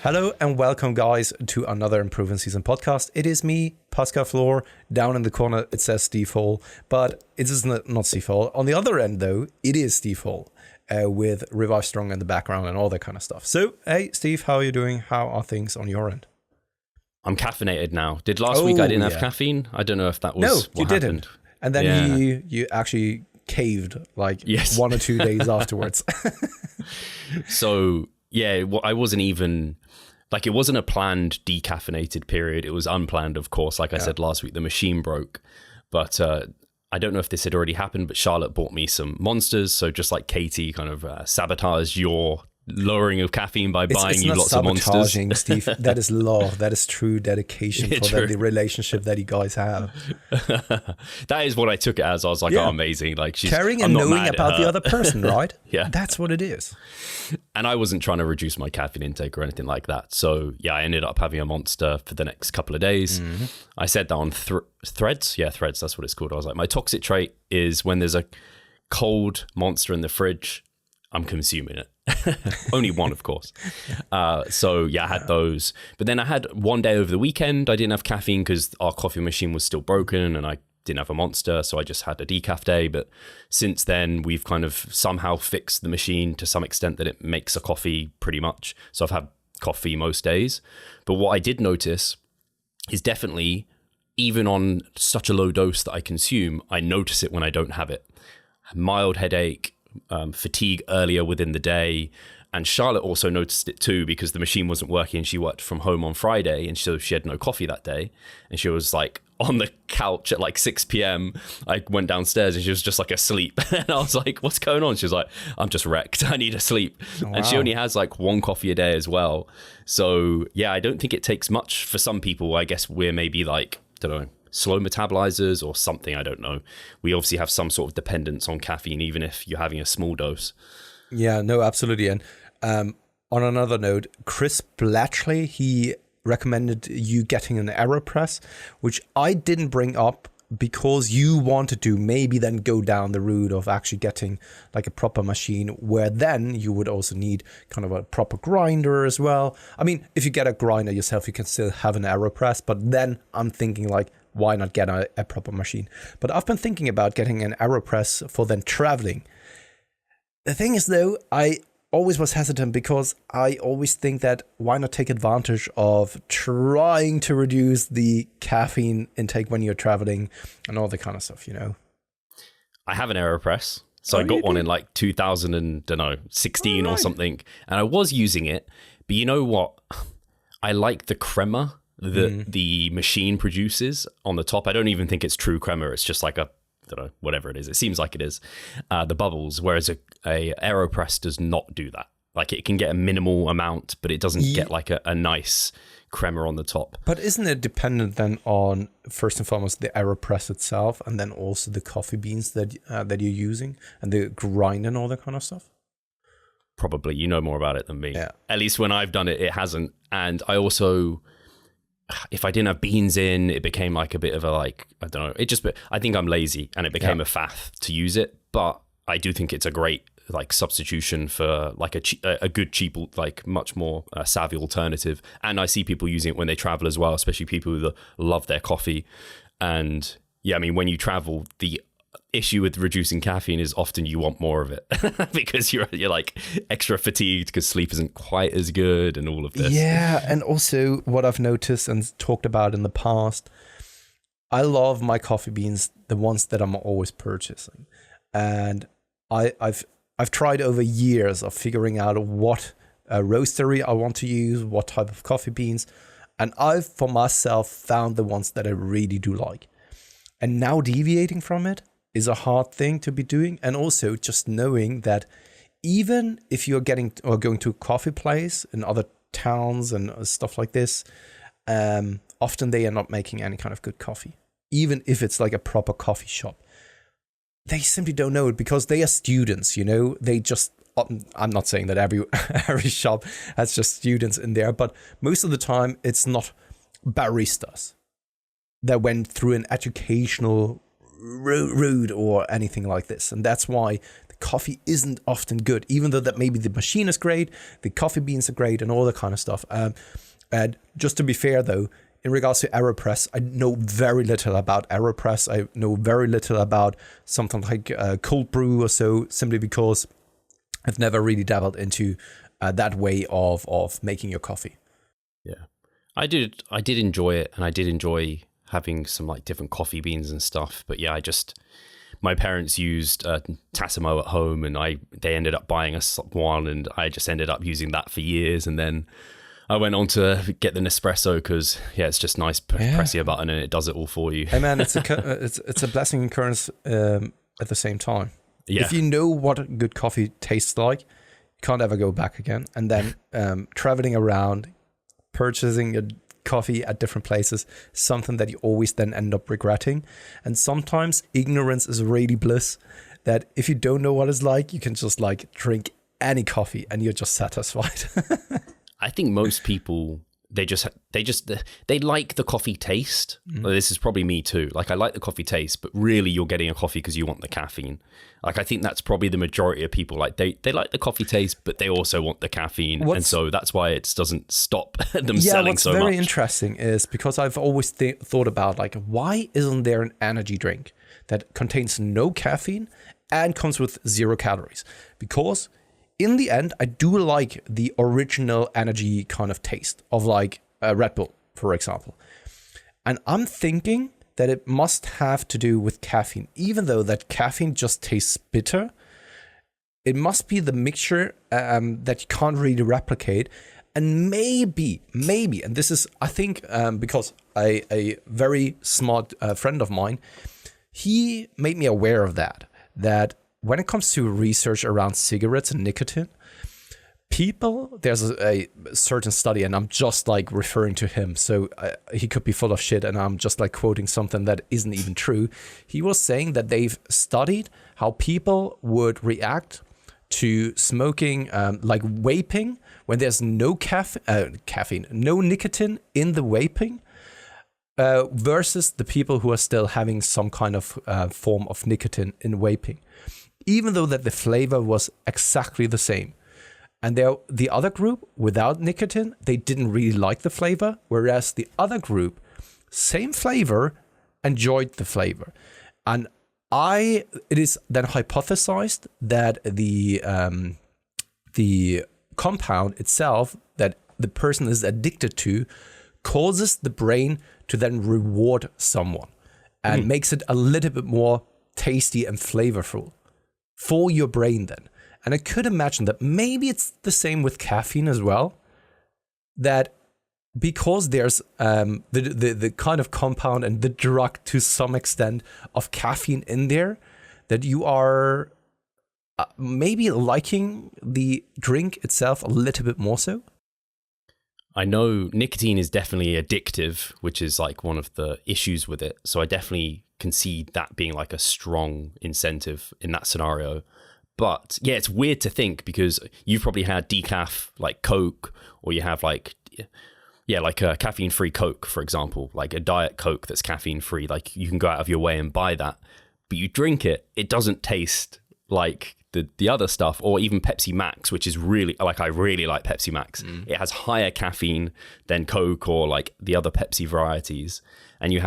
Hello and welcome, guys, to another Improving Season podcast. It is me, Pascal Floor. Down in the corner, it says Steve Hall, but it is not Steve Hall. On the other end, though, it is Steve Hall with Revive Strong in the background and all that kind of stuff. So, hey, Steve, how are you doing? How are things on your end? I'm caffeinated now. Did last week I didn't have caffeine? I don't know if that was what happened. Didn't. And then you actually caved like 1 or 2 days afterwards. So, yeah, I wasn't even... Like, it wasn't a planned decaffeinated period. It was unplanned, of course. Like I said last week, the machine broke. But I don't know if this had already happened, but Charlotte bought me some Monsters. So just like Katie kind of sabotaged your lowering of caffeine by buying you lots of Monsters. Steve. That is love. That is true dedication for the relationship that you guys have. That is what I took it as. I was like, oh, amazing. Like, she's caring and knowing about the other person, right? Yeah. That's what it is. And I wasn't trying to reduce my caffeine intake or anything like that. So, yeah, I ended up having a Monster for the next couple of days. Mm-hmm. I said that on Threads. Yeah, Threads, that's what it's called. I was like, my toxic trait is when there's a cold Monster in the fridge, I'm consuming it. Only one, of course. So, yeah, I had those. But then I had one day over the weekend. I didn't have caffeine because our coffee machine was still broken and I didn't have a Monster, so I just had a decaf day. But since then, we've kind of somehow fixed the machine to some extent that it makes a coffee pretty much. So I've had coffee most days. But what I did notice is definitely, even on such a low dose that I consume, I notice it when I don't have it. Mild headache, fatigue earlier within the day. And Charlotte also noticed it too because the machine wasn't working. She worked from home on Friday and so she had no coffee that day. And she was like on the couch at like 6 p.m. I went downstairs and she was just like asleep. And I was like, what's going on? She was like, I'm just wrecked. I need to sleep. Oh, wow. And she only has like one coffee a day as well. So yeah, I don't think it takes much for some people. I guess we're maybe like, I don't know, slow metabolizers or something. I don't know. We obviously have some sort of dependence on caffeine, even if you're having a small dose. Yeah, no, absolutely. And on another note, Chris Blatchley, he recommended you getting an AeroPress, which I didn't bring up because you wanted to maybe then go down the route of actually getting like a proper machine where then you would also need kind of a proper grinder as well. I mean, if you get a grinder yourself, you can still have an AeroPress, but then I'm thinking like, why not get a proper machine? But I've been thinking about getting an AeroPress for then traveling. The thing is though, I always was hesitant because I always think that why not take advantage of trying to reduce the caffeine intake when you're traveling and all that kind of stuff, you know? I have an AeroPress. So I got one in like 2016 or something. And I was using it. But you know what? I like the crema that the machine produces on the top. I don't even think it's true crema. It's just like a, I don't know, whatever it is. It seems like it is. The bubbles, whereas a AeroPress does not do that. Like it can get a minimal amount, but it doesn't get like a nice crema on the top. But isn't it dependent then on, first and foremost, the AeroPress itself, and then also the coffee beans that you're using, and the grind and all that kind of stuff? Probably. You know more about it than me. Yeah. At least when I've done it, it hasn't. And I also... if I didn't have beans in, it became like a bit of a like, I don't know, I think I'm lazy and it became a faff to use it. But I do think it's a great like substitution for like a good, cheap, like much more savvy alternative. And I see people using it when they travel as well, especially people who love their coffee. And yeah, I mean, when you travel, the issue with reducing caffeine is often you want more of it because you're like extra fatigued because sleep isn't quite as good and all of this. Yeah, and also what I've noticed and talked about in the past, I love my coffee beans, the ones that I'm always purchasing. And I've tried over years of figuring out what roastery I want to use, what type of coffee beans. And I've, for myself, found the ones that I really do like. And now deviating from it is a hard thing to be doing. And also just knowing that even if you're going to a coffee place in other towns and stuff like this, often they are not making any kind of good coffee. Even if it's like a proper coffee shop. They simply don't know it because they are students, you know, they just, I'm not saying that every shop has just students in there, but most of the time it's not baristas that went through an educational route or anything like this. And that's why the the coffee isn't often good, even though that maybe the machine is great, the coffee beans are great, and all that kind of stuff. And just to be fair, though, in regards to AeroPress, I know very little about AeroPress. I know very little about something like cold brew or so, simply because I've never really dabbled into that way of making your coffee. Yeah, I did enjoy it, and I did enjoy having some like different coffee beans and stuff. But yeah, my parents used Tassimo at home, and they ended up buying us one, and I just ended up using that for years. And then I went on to get the Nespresso because it's just nice. Press your button and it does it all for you. Hey man, it's a blessing and curse at the same time. Yeah. If you know what good coffee tastes like, you can't ever go back again. And then traveling around, purchasing your coffee at different places, something that you always then end up regretting. And sometimes ignorance is really bliss. That if you don't know what it's like, you can just like drink any coffee and you're just satisfied. I think most people, they like the coffee taste. Well, this is probably me too. Like, I like the coffee taste, but really you're getting a coffee because you want the caffeine. Like, I think that's probably the majority of people. Like, they like the coffee taste, but they also want the caffeine. And so that's why it doesn't stop them selling so much. What's very interesting is because I've always thought about, like, why isn't there an energy drink that contains no caffeine and comes with 0 calories? Because in the end, I do like the original energy kind of taste of like Red Bull, for example. And I'm thinking that it must have to do with caffeine. Even though that caffeine just tastes bitter, it must be the mixture that you can't really replicate. And maybe, and this is, I think, because a very smart friend of mine, he made me aware of that when it comes to research around cigarettes and nicotine, there's a certain study, and I'm just like referring to him, so he could be full of shit, and I'm just like quoting something that isn't even true. He was saying that they've studied how people would react to smoking, like vaping, when there's no caffeine, no nicotine in the vaping, versus the people who are still having some kind of form of nicotine in vaping. Even though that the flavor was exactly the same. And the other group, without nicotine, they didn't really like the flavor, whereas the other group, same flavor, enjoyed the flavor. And it is then hypothesized that the compound itself that the person is addicted to causes the brain to then reward someone and makes it a little bit more tasty and flavorful for your brain then. And I could imagine that maybe it's the same with caffeine as well, that because there's the kind of compound and the drug to some extent of caffeine in there, that you are maybe liking the drink itself a little bit more so. I know nicotine is definitely addictive, which is like one of the issues with it. So I definitely can see that being like a strong incentive in that scenario. But yeah, it's weird to think because you've probably had decaf like Coke, or you have like a caffeine-free Coke, for example, like a diet Coke that's caffeine-free. Like you can go out of your way and buy that, but you drink it, it doesn't taste like the other stuff, or even Pepsi Max, which is really like, I really like Pepsi Max. It has higher caffeine than Coke or like the other Pepsi varieties. And you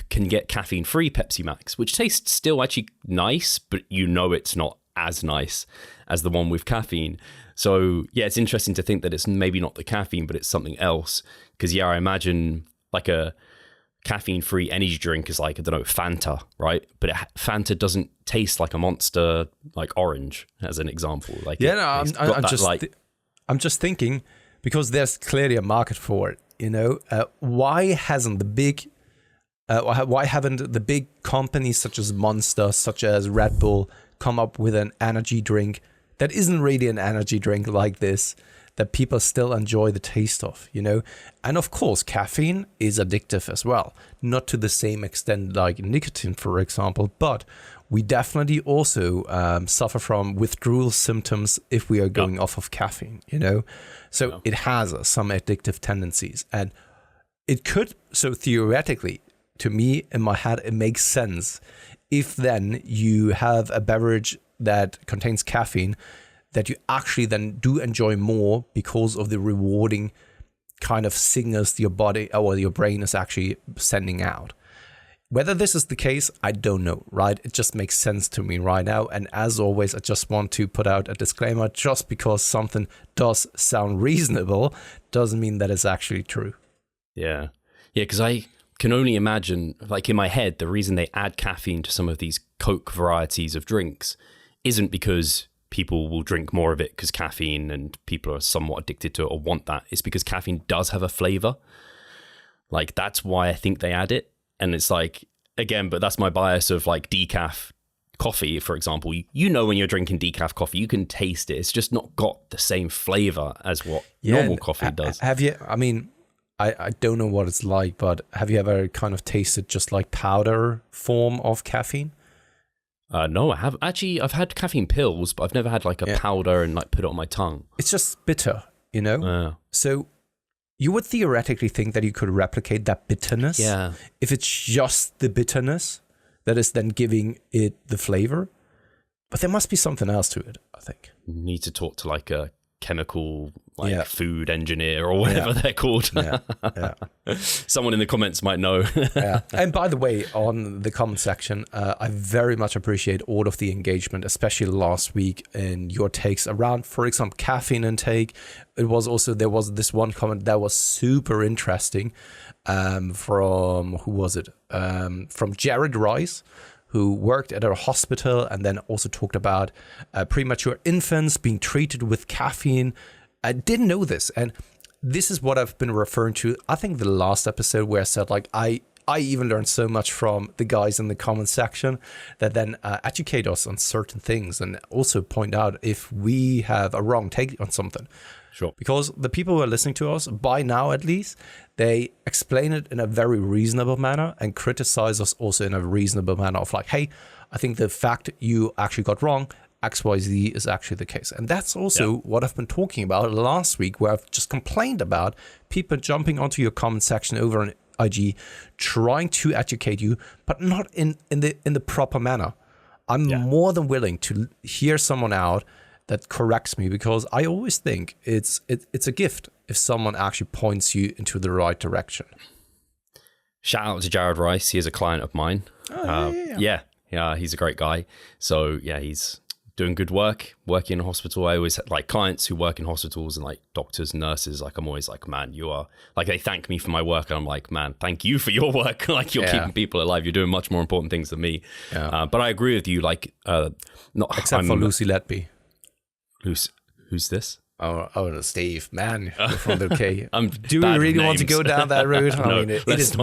can get caffeine-free Pepsi Max, which tastes still actually nice, but you know it's not as nice as the one with caffeine. So yeah, it's interesting to think that it's maybe not the caffeine, but it's something else. Because yeah, I imagine like a caffeine-free energy drink is like, I don't know, Fanta, right? But Fanta doesn't taste like a Monster, like orange, as an example. Like I'm just thinking, because there's clearly a market for it. You know, why haven't the big companies such as Monster, such as Red Bull, come up with an energy drink that isn't really an energy drink like this, that people still enjoy the taste of, you know? And of course, caffeine is addictive as well. Not to the same extent like nicotine, for example, but we definitely also suffer from withdrawal symptoms if we are going off of caffeine, you know? So it has some addictive tendencies. And it could, so theoretically, to me, in my head, it makes sense if then you have a beverage that contains caffeine that you actually then do enjoy more because of the rewarding kind of signals your body or your brain is actually sending out. Whether this is the case, I don't know, right? It just makes sense to me right now. And as always, I just want to put out a disclaimer. Just because something does sound reasonable doesn't mean that it's actually true. Yeah. Yeah, because I can only imagine, like in my head, the reason they add caffeine to some of these Coke varieties of drinks isn't because people will drink more of it because caffeine and people are somewhat addicted to it or want that. It's because caffeine does have a flavor. Like, that's why I think they add it. And it's like, again, but that's my bias of like decaf coffee, for example. You know, when you're drinking decaf coffee, you can taste it. It's just not got the same flavor as what normal coffee does. Have you, I mean, I don't know what it's like, but have you ever kind of tasted just like powder form of caffeine? No, I have. Actually, I've had caffeine pills, but I've never had like a powder and like put it on my tongue. It's just bitter, you know? So you would theoretically think that you could replicate that bitterness if it's just the bitterness that is then giving it the flavor. But there must be something else to it, I think. You need to talk to like a chemical food engineer or whatever they're called. Someone in the comments might know. And by the way, on the comment section, I very much appreciate all of the engagement, especially last week in your takes around, for example, caffeine intake. There was this one comment that was super interesting from, who was it? From Jared Rice, who worked at a hospital and then also talked about premature infants being treated with caffeine. I didn't know this. And this is what I've been referring to, I think the last episode, where I said, like, I even learned so much from the guys in the comment section that then educate us on certain things and also point out if we have a wrong take on something. Sure. Because the people who are listening to us, by now at least, they explain it in a very reasonable manner and criticize us also in a reasonable manner of like, hey, I think the fact you actually got wrong, XYZ is actually the case. And that's also what I've been talking about last week, where I've just complained about people jumping onto your comment section over on IG, trying to educate you, but not in the proper manner. I'm more than willing to hear someone out that corrects me, because I always think it's a gift if someone actually points you into the right direction. Shout out to Jared Rice. He is a client of mine. Yeah, he's a great guy. So yeah, he's doing good work, working in a hospital. I always like clients who work in hospitals and like doctors and nurses. Like, I'm always like, man, you are, like, they thank me for my work. And I'm like, man, thank you for your work. Like, you're keeping people alive. You're doing much more important things than me. But I agree with you. Like, not except for Lucy Letby. Who's this? Oh, Steve, man, from the UK. Do we really want to go down that route? No, I mean, it is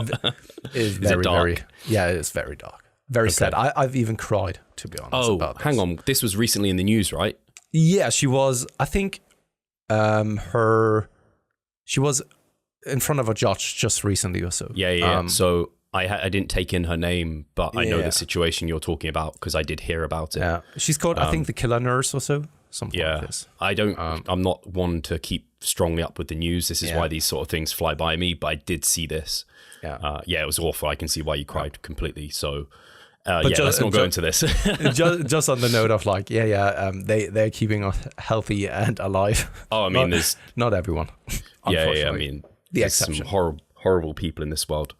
very, very, it is very dark. Very sad. I've even cried, to be honest. About this. Hang on. This was recently in the news, right? Yeah, she was. I think she was in front of a judge just recently or so. Yeah. So I didn't take in her name, but I know the situation you're talking about because I did hear about it. Yeah, she's called, I think, the killer nurse or so. Something like this. I'm not one to keep strongly up with the news. This is why these sort of things fly by me, but I did see this. It was awful. I can see why you cried completely. So let's not go into this. just on the note of like, they're keeping us healthy and alive. Oh, I mean, there's not everyone. I mean, there's some horrible people in this world.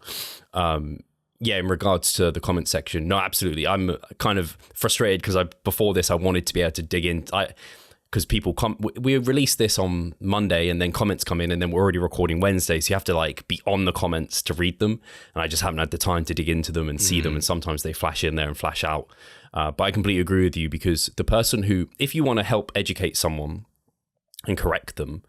In regards to the comment section, no, absolutely. I'm kind of frustrated because before this, I wanted to be able to dig in. Because people we released this on Monday and then comments come in and then we're already recording Wednesday. So you have to like be on the comments to read them. And I just haven't had the time to dig into them and see them. And sometimes they flash in there and flash out. But I completely agree with you, because the person who, if you want to help educate someone and correct them,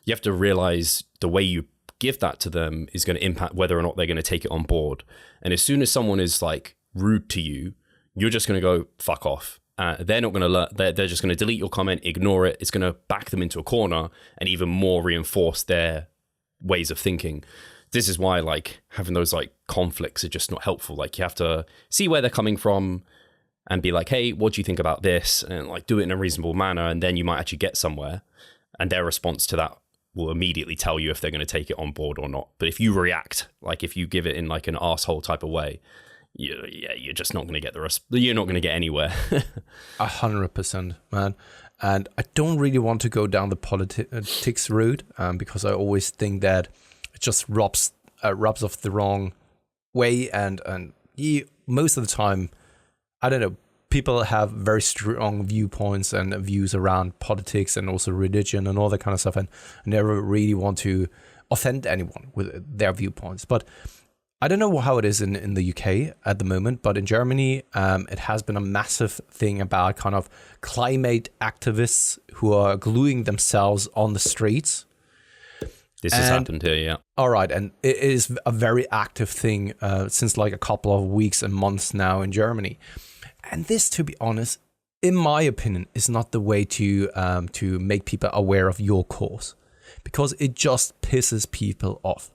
you have to realize the way you give that to them is going to impact whether or not they're going to take it on board. And as soon as someone is like rude to you, you're just going to go fuck off. They're not going to learn. They're just going to delete your comment, ignore it. It's going to back them into a corner and even more reinforce their ways of thinking. This is why like having those like conflicts are just not helpful. Like, you have to see where they're coming from and be like, hey, what do you think about this? And like do it in a reasonable manner. And then you might actually get somewhere. And their response to that will immediately tell you if they're going to take it on board or not. But if you react, like if you give it in like an asshole type of way, you're just not going to get you're not going to get anywhere. 100%, man. And I don't really want to go down the politics route because I always think that it just rubs off the wrong way. And most of the time, I don't know, people have very strong viewpoints and views around politics and also religion and all that kind of stuff, and never really want to offend anyone with their viewpoints. But I don't know how it is in the UK at the moment, but in Germany, it has been a massive thing about kind of climate activists who are gluing themselves on the streets. This has happened here, yeah. All right, and it is a very active thing since like a couple of weeks and months now in Germany. And this, to be honest, in my opinion, is not the way to make people aware of your cause, because it just pisses people off.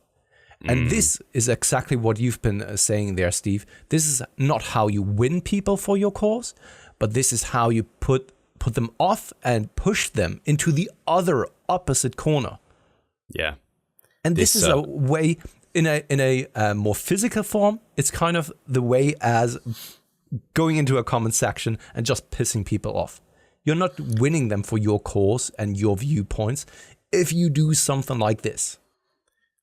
And this is exactly what you've been saying there, Steve. This is not how you win people for your cause, but this is how you put them off and push them into the other opposite corner. Yeah. And this is a way, in a more physical form, it's kind of the way as going into a comment section and just pissing people off. You're not winning them for your cause and your viewpoints if you do something like this.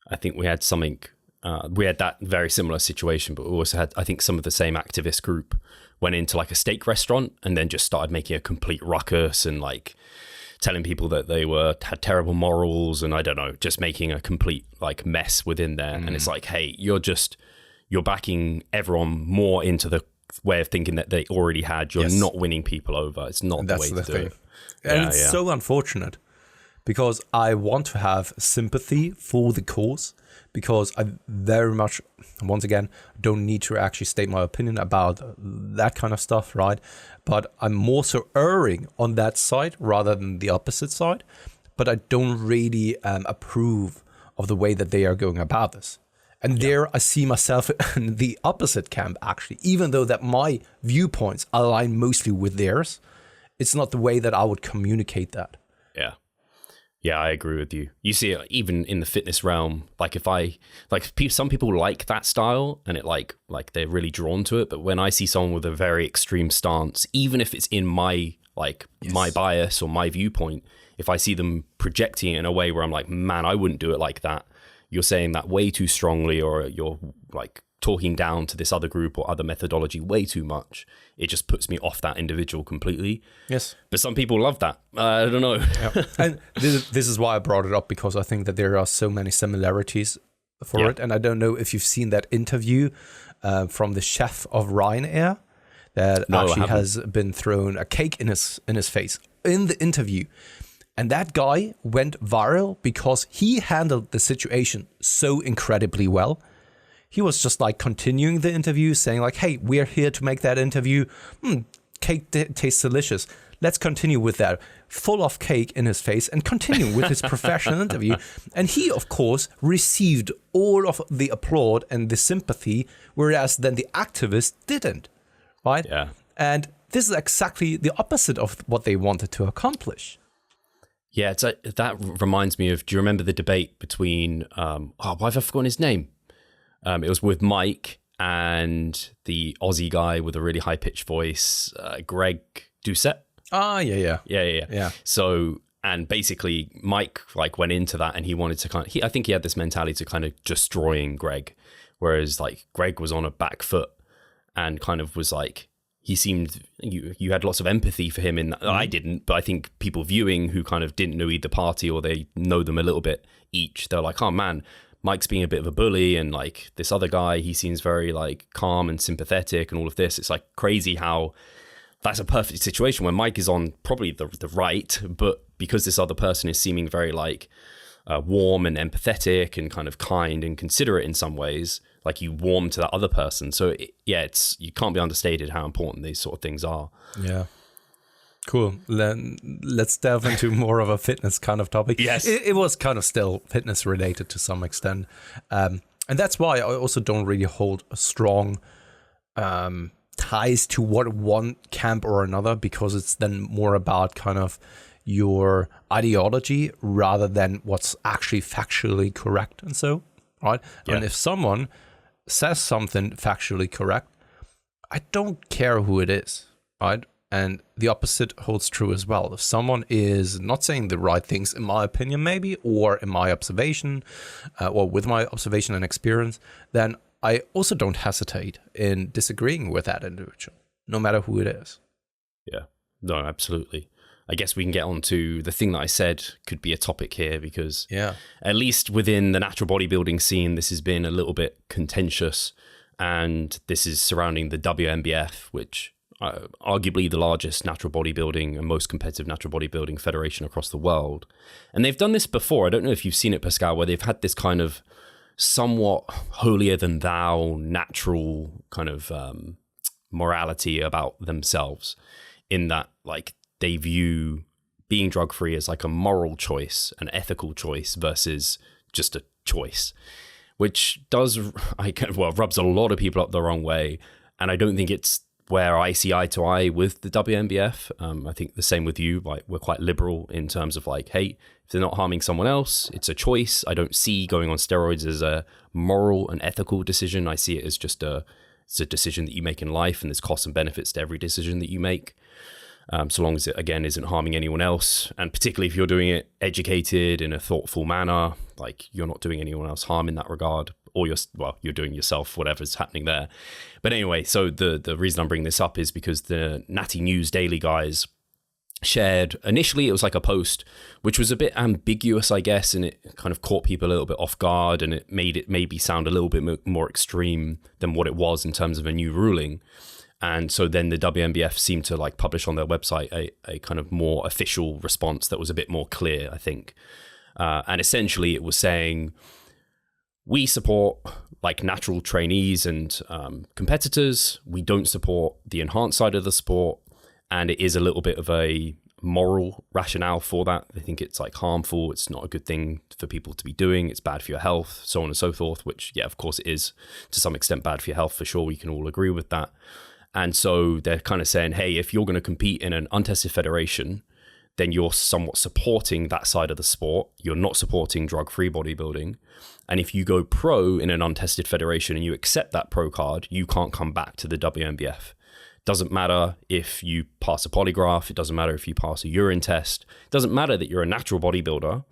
I think we had that very similar situation, but we also had, I think, some of the same activist group went into like a steak restaurant and then just started making a complete ruckus and like telling people that they had terrible morals and I don't know, just making a complete like mess within there. And it's like, hey, you're backing everyone more into the way of thinking that they already had. You're not winning people over. It's not the way to do it. And it's so unfortunate, because I want to have sympathy for the cause, because I very much, once again, don't need to actually state my opinion about that kind of stuff, right? But I'm more so erring on that side rather than the opposite side. But I don't really approve of the way that they are going about this. And there I see myself in the opposite camp, actually, even though that my viewpoints align mostly with theirs. It's not the way that I would communicate that. Yeah. Yeah, I agree with you. You see it even in the fitness realm. Like some people like that style and it like they're really drawn to it. But when I see someone with a very extreme stance, even if it's in my my bias or my viewpoint, if I see them projecting it in a way where I'm like, man, I wouldn't do it like that. You're saying that way too strongly, or you're like talking down to this other group or other methodology way too much. It just puts me off that individual completely. Yes. But some people love that. I don't know. Yeah. And this is why I brought it up, because I think that there are so many similarities for it. And I don't know if you've seen that interview from the chef of Ryanair that actually has been thrown a cake in his face in the interview. And that guy went viral because he handled the situation so incredibly well. He was just like continuing the interview, saying like, hey, we're here to make that interview. Cake tastes delicious. Let's continue with that. Full of cake in his face and continue with his professional interview. And he, of course, received all of the applaud and the sympathy, whereas then the activist didn't, right? Yeah. And this is exactly the opposite of what they wanted to accomplish. Yeah, that reminds me of, do you remember the debate between, why have I forgotten his name? It was with Mike and the Aussie guy with a really high-pitched voice, Greg Doucette. Yeah. So, and basically Mike like went into that and he wanted to I think he had this mentality to kind of destroying Greg, whereas like Greg was on a back foot and kind of was like, he seemed, you had lots of empathy for him in that. I didn't, but I think people viewing who kind of didn't know either party or they know them a little bit each, they're like, oh man, Mike's being a bit of a bully, and like this other guy, he seems very like calm and sympathetic and all of this. It's like crazy how that's a perfect situation where Mike is on probably the right, but because this other person is seeming very like warm and empathetic and kind of kind and considerate in some ways, like you warm to that other person. So it's you can't be understated how important these sort of things are. Yeah. Cool. Then let's delve into more of a fitness kind of topic. Yes. It was kind of still fitness related to some extent. And that's why I also don't really hold a strong ties to one camp or another, because it's then more about kind of your ideology rather than what's actually factually correct and so, right? Yeah. And if someone says something factually correct, I don't care who it is, right? And the opposite holds true as well. If someone is not saying the right things, in my opinion, maybe, or in my observation, or with my observation and experience, then I also don't hesitate in disagreeing with that individual, no matter who it is. Yeah, no, absolutely. I guess we can get on to the thing that I said could be a topic here, because at least within the natural bodybuilding scene, this has been a little bit contentious, and this is surrounding the WNBF, which arguably the largest natural bodybuilding and most competitive natural bodybuilding federation across the world. And they've done this before. I don't know if you've seen it, Pascal, where they've had this kind of somewhat holier than thou natural kind of morality about themselves, in that like they view being drug free as like a moral choice, an ethical choice versus just a choice, which does rubs a lot of people up the wrong way. And I don't think it's where I see eye to eye with the WNBF. I think the same with you. Like, we're quite liberal in terms of like, hey, if they're not harming someone else, it's a choice. I don't see going on steroids as a moral and ethical decision. I see it as just it's a decision that you make in life, and there's costs and benefits to every decision that you make. So long as it, again, isn't harming anyone else. And particularly if you're doing it educated in a thoughtful manner, like you're not doing anyone else harm in that regard, or you're doing yourself, whatever's happening there. But anyway, so the reason I'm bringing this up is because the Natty News Daily guys shared, initially it was like a post which was a bit ambiguous, I guess, and it kind of caught people a little bit off guard, and it made it maybe sound a little bit more extreme than what it was in terms of a new ruling. And so then the WNBF seemed to like publish on their website a kind of more official response that was a bit more clear, I think. And essentially it was saying, we support like natural trainees and competitors. We don't support the enhanced side of the sport. And it is a little bit of a moral rationale for that. They think it's like harmful. It's not a good thing for people to be doing. It's bad for your health, so on and so forth, which, yeah, of course it is to some extent bad for your health for sure. We can all agree with that. And so they're kind of saying, hey, if you're going to compete in an untested federation, then you're somewhat supporting that side of the sport. You're not supporting drug-free bodybuilding. And if you go pro in an untested federation and you accept that pro card, you can't come back to the WNBF. Doesn't matter if you pass a polygraph. It doesn't matter if you pass a urine test. It doesn't matter that you're a natural bodybuilder.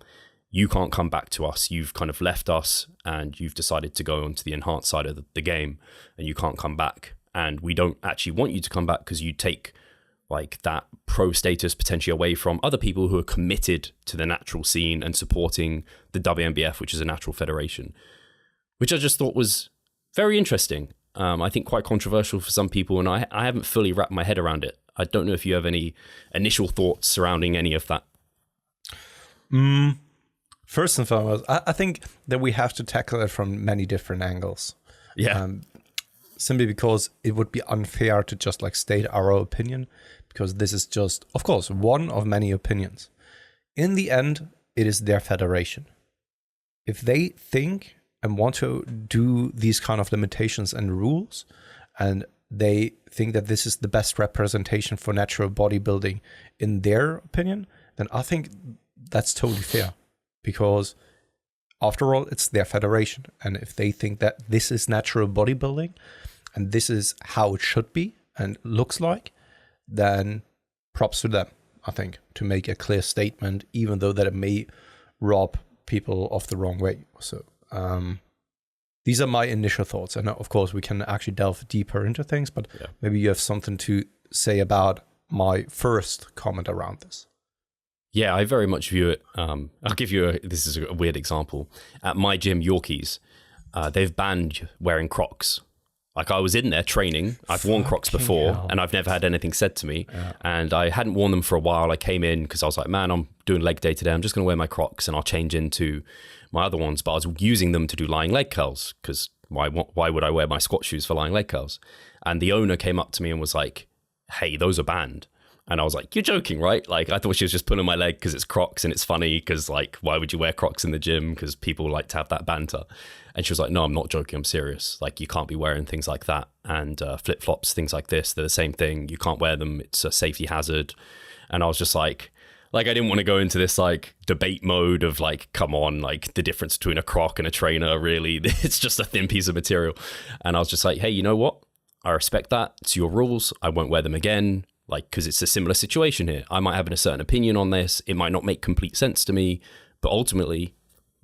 You can't come back to us. You've kind of left us and you've decided to go onto the enhanced side of the game, and you can't come back. And we don't actually want you to come back because you take like that pro status potentially away from other people who are committed to the natural scene and supporting the WNBF, which is a natural federation, which I just thought was very interesting. I think quite controversial for some people, and I haven't fully wrapped my head around it. I don't know if you have any initial thoughts surrounding any of that. First and foremost, I think that we have to tackle it from many different angles. Yeah. Simply because it would be unfair to just like state our opinion, because this is just, of course, one of many opinions. In the end, it is their federation. If they think and want to do these kind of limitations and rules, and they think that this is the best representation for natural bodybuilding in their opinion, then I think that's totally fair, because after all, it's their federation. And if they think that this is natural bodybuilding and this is how it should be and looks like, then props to them, I think, to make a clear statement, even though that it may rob people of the wrong way. So these are my initial thoughts. And of course, we can actually delve deeper into things, but maybe you have something to say about my first comment around this. Yeah, I very much view it. I'll give you this is a weird example. At my gym, Yorkies, they've banned wearing Crocs. Like, I was in there training. I've worn Crocs before, and I've never had anything said to me. Yeah. And I hadn't worn them for a while. I came in because I was like, man, I'm doing leg day today. I'm just going to wear my Crocs and I'll change into my other ones. But I was using them to do lying leg curls, because why would I wear my squat shoes for lying leg curls? And the owner came up to me and was like, hey, those are banned. And I was like, you're joking, right? Like, I thought she was just pulling my leg because it's Crocs and it's funny, because like, why would you wear Crocs in the gym? Because people like to have that banter. And she was like, no, I'm not joking. I'm serious. Like, you can't be wearing things like that. And flip-flops, things like this, they're the same thing. You can't wear them. It's a safety hazard. And I was just like, I didn't want to go into this like debate mode of like, come on, like the difference between a Croc and a trainer, really, it's just a thin piece of material. And I was just like, hey, you know what? I respect that. It's your rules. I won't wear them again. Like, because it's a similar situation here. I might have a certain opinion on this. It might not make complete sense to me, but ultimately,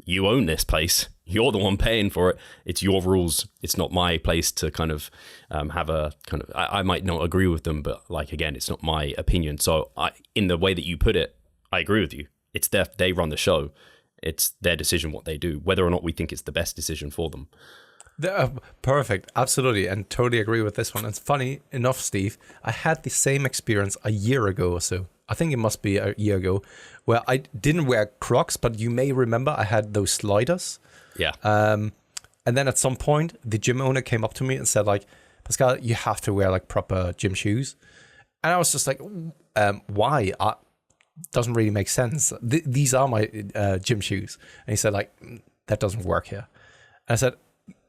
you own this place. You're the one paying for it. It's your rules. It's not my place to kind of have a kind of, I might not agree with them, but like, again, it's not my opinion. So in the way that you put it, I agree with you. It's they run the show. It's their decision what they do, whether or not we think it's the best decision for them. Perfect. Absolutely. And totally agree with this one. It's funny enough, Steve, I had the same experience a year ago or so. I think it must be a year ago, where I didn't wear Crocs, but you may remember I had those sliders. Yeah. And then at some point, the gym owner came up to me and said, like, Pascal, you have to wear like proper gym shoes. And I was just like, why? Doesn't really make sense. These are my gym shoes. And he said, like, that doesn't work here. And I said,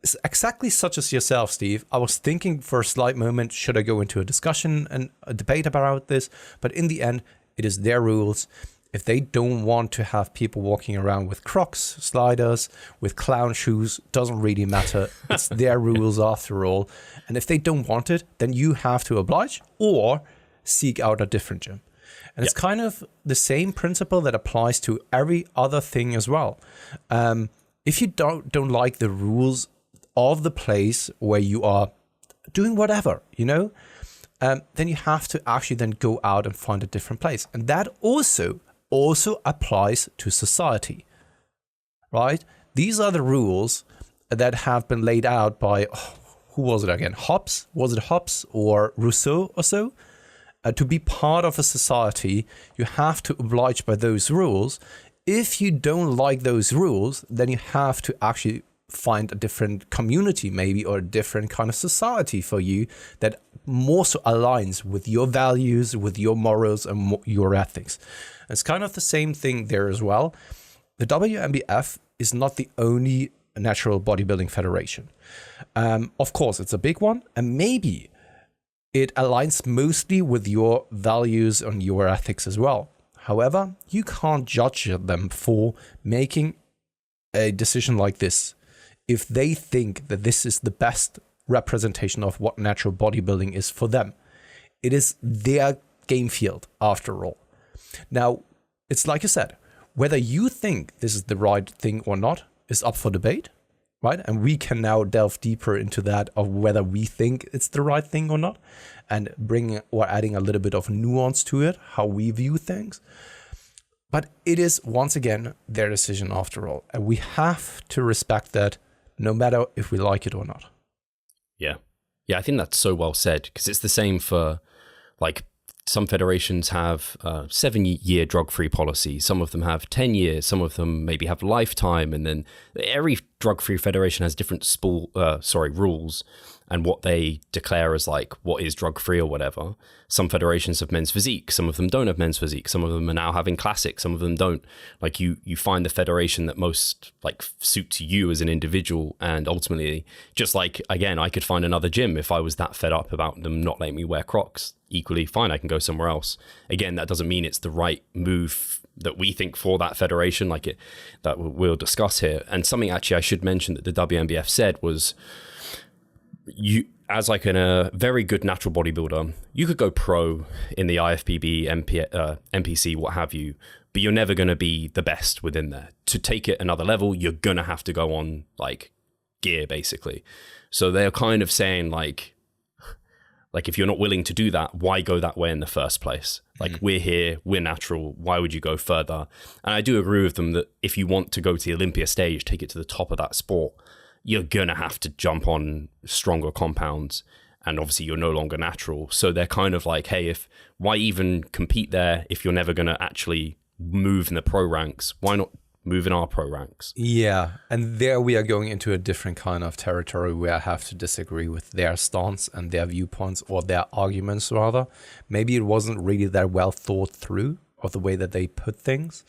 it's exactly such as yourself, Steve. I was thinking for a slight moment, should I go into a discussion and a debate about this? But in the end, it is their rules. If they don't want to have people walking around with Crocs, sliders, with clown shoes, doesn't really matter. It's their rules after all. And if they don't want it, then you have to oblige or seek out a different gym. And it's kind of the same principle that applies to every other thing as well. If you don't like the rules of the place where you are doing whatever, then you have to actually then go out and find a different place. And that also applies to society, right? These are the rules that have been laid out by, who was it again? Hobbes? Was it Hobbes or Rousseau or so? To be part of a society, you have to oblige by those rules. If you don't like those rules, then you have to actually find a different community maybe, or a different kind of society for you that more so aligns with your values, with your morals and your ethics. It's kind of the same thing there as well. The WNBF is not the only natural bodybuilding federation. Of course, it's a big one, and maybe it aligns mostly with your values and your ethics as well. However, you can't judge them for making a decision like this if they think that this is the best representation of what natural bodybuilding is for them. It is their game field after all. Now, it's like you said, whether you think this is the right thing or not is up for debate, right? And we can now delve deeper into that of whether we think it's the right thing or not, and bringing or adding a little bit of nuance to it, how we view things. But it is, once again, their decision after all. And we have to respect that no matter if we like it or not. Yeah. Yeah, I think that's so well said, because it's the same for, like, some federations have 7-year drug-free policy. Some of them have 10 years. Some of them maybe have lifetime. And then every drug-free federation has different rules and what they declare as like what is drug-free or whatever. Some federations have men's physique. Some of them don't have men's physique. Some of them are now having classic. Some of them don't. Like you find the federation that most like suits you as an individual. And ultimately, just like, again, I could find another gym if I was that fed up about them not letting me wear Crocs. Equally fine, I can go somewhere else. Again, that doesn't mean it's the right move that we think for that federation, like it that we'll discuss here. And something actually I should mention that the WNBF said was, you as like a very good natural bodybuilder, you could go pro in the IFBB, NPC, what have you, but you're never going to be the best within there. To take it another level, you're going to have to go on like gear, basically. So they're kind of saying like if you're not willing to do that, why go that way in the first place? Like we're here, we're natural. Why would you go further? And I do agree with them that if you want to go to the Olympia stage, take it to the top of that sport, you're going to have to jump on stronger compounds. And obviously you're no longer natural. So they're kind of like, hey, why even compete there if you're never going to actually move in the pro ranks? Why not move in our pro ranks? Yeah, and there we are going into a different kind of territory where I have to disagree with their stance and their viewpoints, or their arguments rather. Maybe it wasn't really that well thought through of the way that they put things.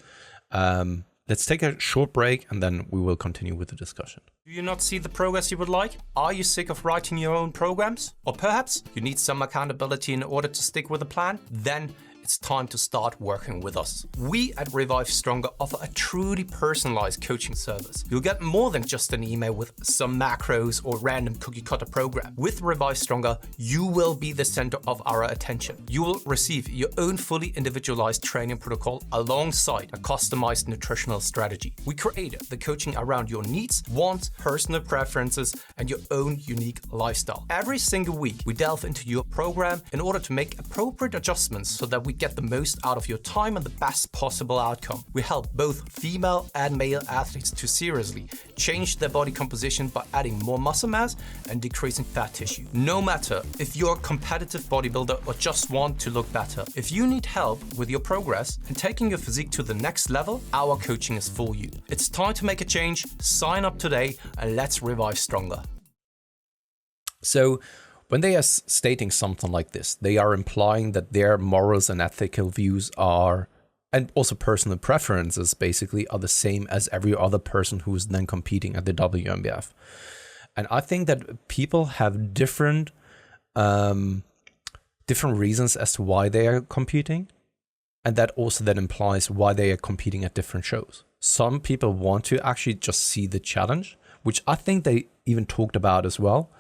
Let's take a short break and then we will continue with the discussion. Do you not see the progress you would like? Are you sick of writing your own programs? Or perhaps you need some accountability in order to stick with a plan? Then it's time to start working with us. We at Revive Stronger offer a truly personalized coaching service. You'll get more than just an email with some macros or random cookie cutter program. With Revive Stronger, you will be the center of our attention. You will receive your own fully individualized training protocol alongside a customized nutritional strategy. We create the coaching around your needs, wants, personal preferences, and your own unique lifestyle. Every single week, we delve into your program in order to make appropriate adjustments so that we get the most out of your time and the best possible outcome. We help both female and male athletes to seriously change their body composition by adding more muscle mass and decreasing fat tissue. No matter if you're a competitive bodybuilder or just want to look better, if you need help with your progress and taking your physique to the next level, our coaching is for you. It's time to make a change. Sign up today and let's revive stronger. So, when they are stating something like this, they are implying that their morals and ethical views are, and also personal preferences basically, are the same as every other person who is then competing at the WNBF. And I think that people have different reasons as to why they are competing. And that also then implies why they are competing at different shows. Some people want to actually just see the challenge, which I think they even talked about as well.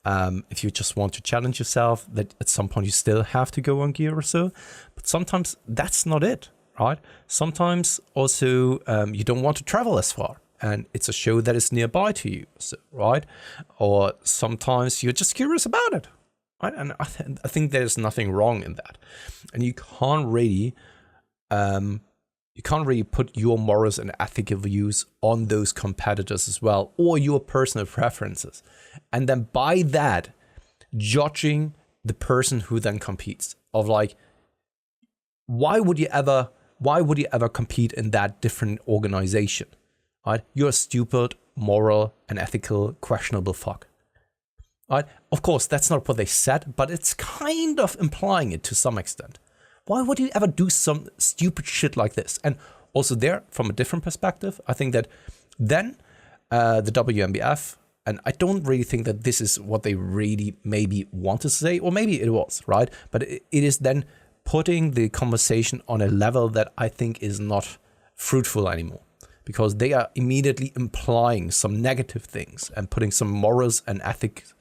If you just want to challenge yourself, that at some point you still have to go on gear or so. But sometimes that's not it, right? Sometimes also you don't want to travel as far and it's a show that is nearby to you, so, right? Or sometimes you're just curious about it, right? And I think there's nothing wrong in that. And you can't really put your morals and ethical views on those competitors as well, or your personal preferences. And then by that, judging the person who then competes of like, why would you ever compete in that different organization? Right? You're a stupid, moral, and ethical, questionable fuck. Right? Of course, that's not what they said, but it's kind of implying it to some extent. Why would you ever do some stupid shit like this? And also there, from a different perspective, I think that then the WNBF, and I don't really think that this is what they really maybe want to say, or maybe it was, right? But it is then putting the conversation on a level that I think is not fruitful anymore, because they are immediately implying some negative things and putting some morals and ethics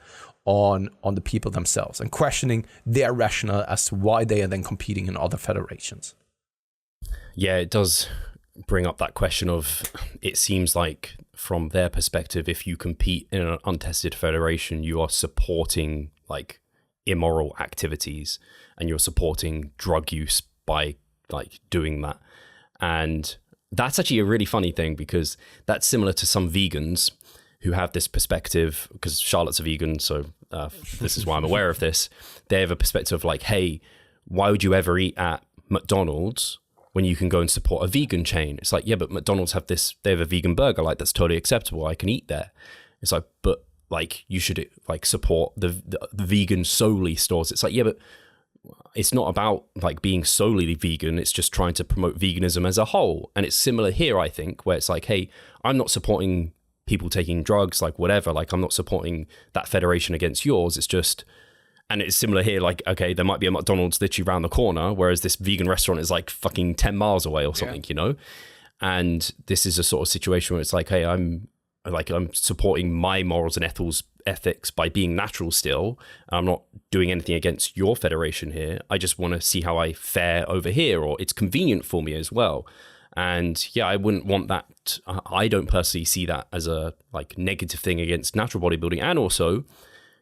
on the people themselves and questioning their rationale as to why they are then competing in other federations. Yeah, it does bring up that question of, it seems like from their perspective, if you compete in an untested federation, you are supporting like immoral activities and you're supporting drug use by like doing that. And that's actually a really funny thing, because that's similar to some vegans who have this perspective, because Charlotte's a vegan, so this is why I'm aware of this. They have a perspective of like, hey, why would you ever eat at McDonald's when you can go and support a vegan chain? It's like, yeah, but McDonald's they have a vegan burger, like that's totally acceptable. I can eat there. It's like, but like you should like support the vegan solely stores. It's like, yeah, but it's not about like being solely vegan. It's just trying to promote veganism as a whole. And it's similar here, I think, where it's like, hey, I'm not supporting people taking drugs, like whatever, like I'm not supporting that federation against yours. It's just, and it's similar here, like, okay, there might be a McDonald's literally around the corner, whereas this vegan restaurant is like fucking 10 miles away or something, you know? And this is a sort of situation where it's like, hey, I'm supporting my morals and ethics by being natural still. I'm not doing anything against your federation here. I just want to see how I fare over here, or it's convenient for me as well. And yeah, I wouldn't want that. I don't personally see that as a like negative thing against natural bodybuilding. And also,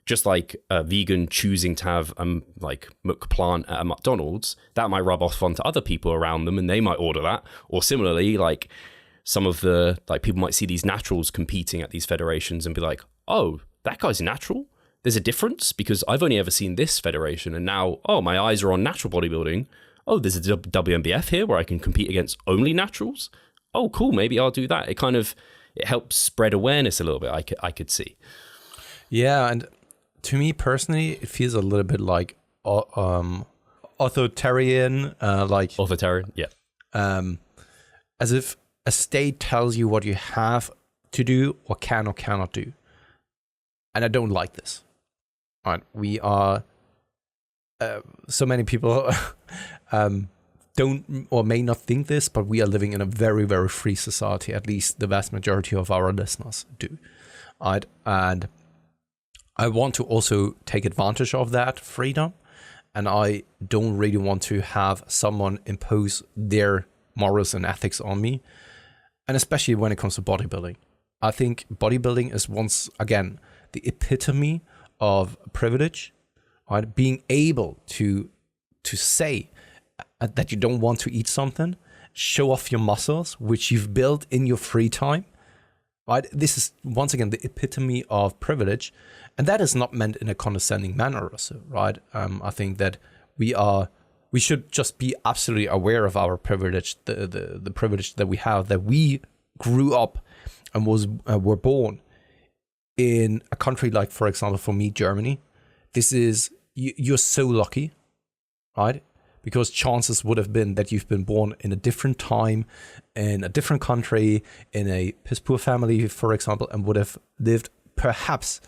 just like a vegan choosing to have like McPlant at a McDonald's, that might rub off onto other people around them, and they might order that. Or similarly, like some of the like people might see these naturals competing at these federations and be like, oh, that guy's natural. There's a difference, because I've only ever seen this federation, and now, oh, my eyes are on natural bodybuilding. Oh, there's a WNBF here where I can compete against only naturals. Oh, cool. Maybe I'll do that. It helps spread awareness a little bit. I could see. Yeah, and to me personally, it feels a little bit like authoritarian, authoritarian. Yeah. As if a state tells you what you have to do or can or cannot do, and I don't like this. Right? We are so many people don't or may not think this, but we are living in a very, very free society. At least the vast majority of our listeners do. Right? And I want to also take advantage of that freedom. And I don't really want to have someone impose their morals and ethics on me. And especially when it comes to bodybuilding. I think bodybuilding is once again the epitome of privilege. Right? Being able to say that you don't want to eat something, show off your muscles, which you've built in your free time. Right? This is once again the epitome of privilege, and that is not meant in a condescending manner or so, right? I think that we should just be absolutely aware of our privilege, the privilege that we have, that we grew up and were born in a country like, for example, for me, Germany. This is, you're so lucky, right? Because chances would have been that you've been born in a different time, in a different country, in a piss poor family, for example, and would have lived perhaps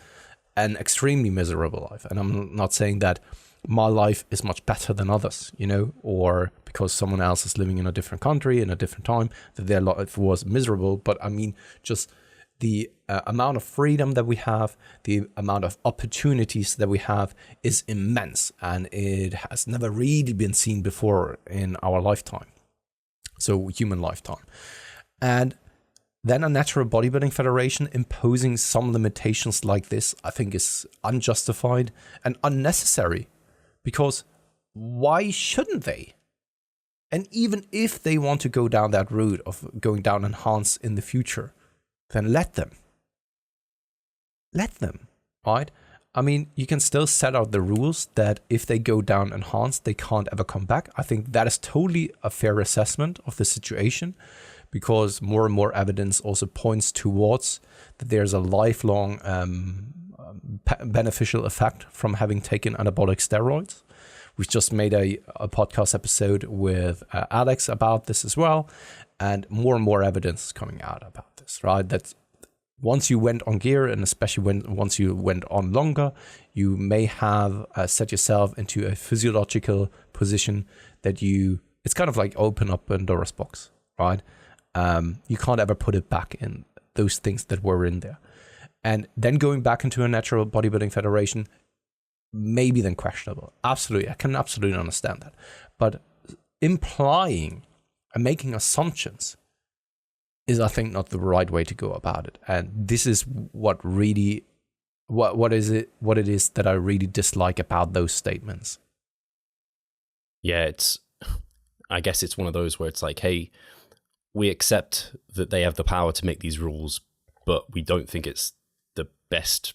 an extremely miserable life. And I'm not saying that my life is much better than others, or because someone else is living in a different country, in a different time, that their life was miserable. But I mean, just the amount of freedom that we have, the amount of opportunities that we have is immense, and it has never really been seen before in our lifetime, so human lifetime. And then a natural bodybuilding federation imposing some limitations like this, I think, is unjustified and unnecessary, because why shouldn't they? And even if they want to go down that route of going down enhanced in the future, then let them, right? I mean, you can still set out the rules that if they go down enhanced, they can't ever come back. I think that is totally a fair assessment of the situation, because more and more evidence also points towards that there's a lifelong beneficial effect from having taken anabolic steroids. We've just made a podcast episode with Alex about this as well, and more evidence is coming out about this, right? That once you went on gear, and especially once you went on longer, you may have set yourself into a physiological position that it's kind of like open up Pandora's box, right? You can't ever put it back in, those things that were in there. And then going back into a natural bodybuilding federation, maybe then questionable. Absolutely, I can absolutely understand that. But implying and making assumptions is, I think, not the right way to go about it. And this is what it is that I really dislike about those statements. Yeah, I guess it's one of those where it's like, hey, we accept that they have the power to make these rules, but we don't think it's the best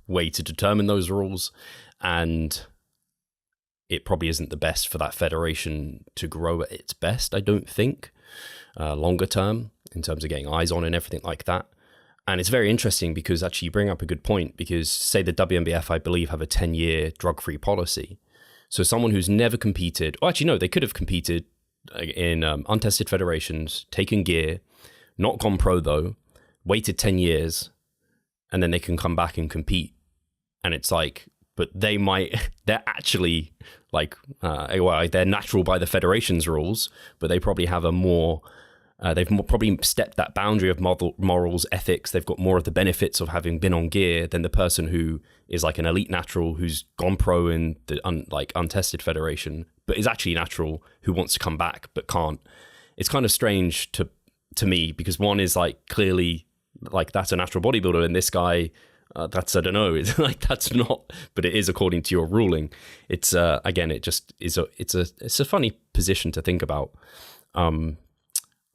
way to determine those rules. And it probably isn't the best for that federation to grow at its best, I don't think, longer term, in terms of getting eyes on and everything like that. And it's very interesting because actually you bring up a good point, because say the WNBF, I believe, have a 10-year drug-free policy. So someone who's never competed, or actually no, they could have competed in untested federations, taken gear, not gone pro though, waited 10 years, and then they can come back and compete. And it's like, but they're actually like, they're natural by the federation's rules, but they probably have a more, they've probably stepped that boundary of morals, ethics. They've got more of the benefits of having been on gear than the person who is like an elite natural who's gone pro in the untested federation, but is actually natural, who wants to come back but can't. It's kind of strange to me, because one is like clearly like that's a natural bodybuilder, and this guy, that's, I don't know, it's like that's not, but it is according to your ruling. It's again, it just is it's a funny position to think about. I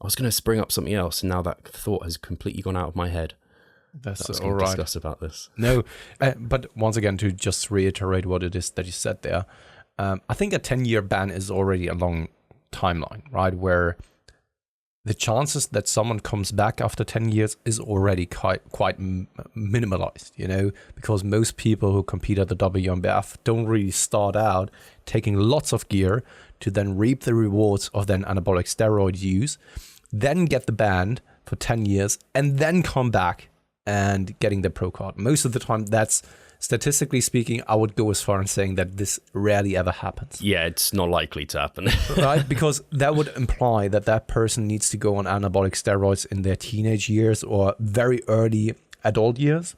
was going to bring up something else, and now that thought has completely gone out of my head. That's all right. Discuss about this. No, but once again, to just reiterate what it is that you said there, I think a 10-year ban is already a long timeline, right? Where the chances that someone comes back after 10 years is already quite minimalized, because most people who compete at the WNBF don't really start out taking lots of gear to then reap the rewards of then anabolic steroid use, then get the ban for 10 years, and then come back and getting the pro card. Most of the time, that's statistically speaking, I would go as far as saying that this rarely ever happens. Yeah, it's not likely to happen. Right? Because that would imply that that person needs to go on anabolic steroids in their teenage years or very early adult years,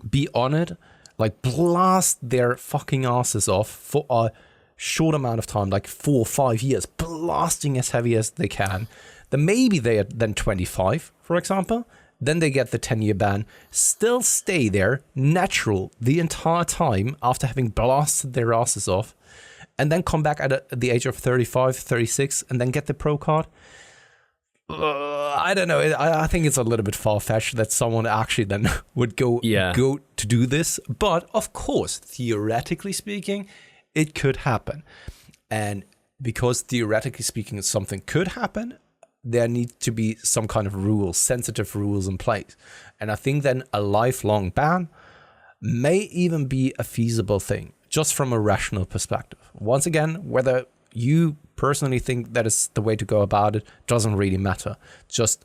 be on it, like blast their fucking asses off for a short amount of time, like 4 or 5 years, blasting as heavy as they can. Then maybe they are then 25, for example. Then they get the 10-year ban, still stay there, natural, the entire time after having blasted their asses off, and then come back at the age of 35, 36, and then get the pro card. I don't know. I think it's a little bit far-fetched that someone actually then would go to do this. But of course, theoretically speaking, it could happen. And because theoretically speaking, something could happen, there need to be some kind of rules, sensitive rules in place. And I think then a lifelong ban may even be a feasible thing, just from a rational perspective. Once again, whether you personally think that is the way to go about it doesn't really matter. Just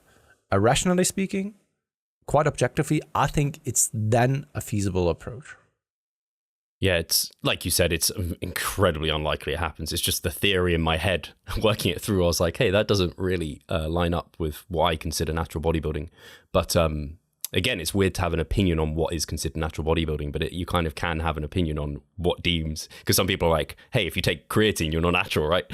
rationally speaking, quite objectively, I think it's then a feasible approach. Yeah, it's like you said, it's incredibly unlikely it happens. It's just the theory in my head, working it through. I was like, hey, that doesn't really line up with what I consider natural bodybuilding. But again, it's weird to have an opinion on what is considered natural bodybuilding, but you kind of can have an opinion on what deems, because some people are like, hey, if you take creatine, you're not natural, right?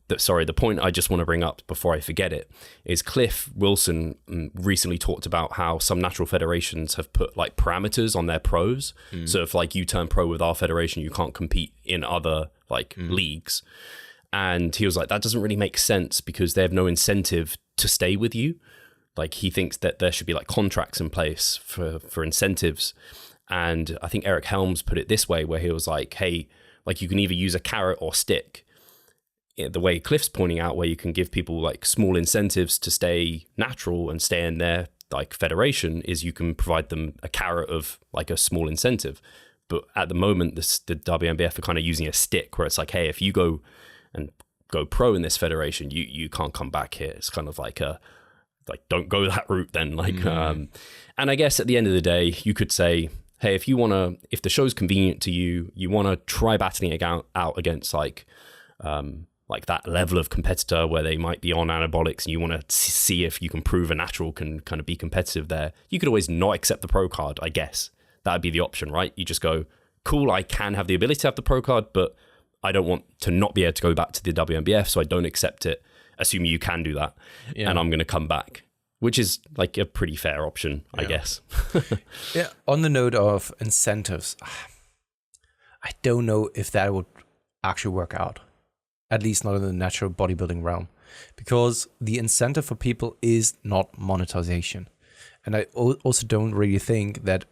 The point I just want to bring up before I forget it is Cliff Wilson recently talked about how some natural federations have put like parameters on their pros. So if like you turn pro with our federation, you can't compete in other like leagues. And he was like, that doesn't really make sense because they have no incentive to stay with you. Like he thinks that there should be like contracts in place for incentives. And I think Eric Helms put it this way, where he was like, hey, like you can either use a carrot or stick. The way Cliff's pointing out, where you can give people like small incentives to stay natural and stay in their like federation, is you can provide them a carrot of like a small incentive. But at the moment, the WNBF are kind of using a stick where it's like, hey, if you go pro in this federation, you can't come back here. It's kind of like don't go that route then. Like, and I guess at the end of the day, you could say, hey, if the show's convenient to you, you want to try battling it out against like that level of competitor where they might be on anabolics, and you want to see if you can prove a natural can kind of be competitive there. You could always not accept the pro card, I guess. That'd be the option, right? You just go, cool, I can have the ability to have the pro card, but I don't want to not be able to go back to the WNBF, so I don't accept it, assuming you can do that, and I'm going to come back, which is like a pretty fair option, I guess. Yeah, on the note of incentives, I don't know if that would actually work out. At least not in the natural bodybuilding realm, because the incentive for people is not monetization. And I also don't really think that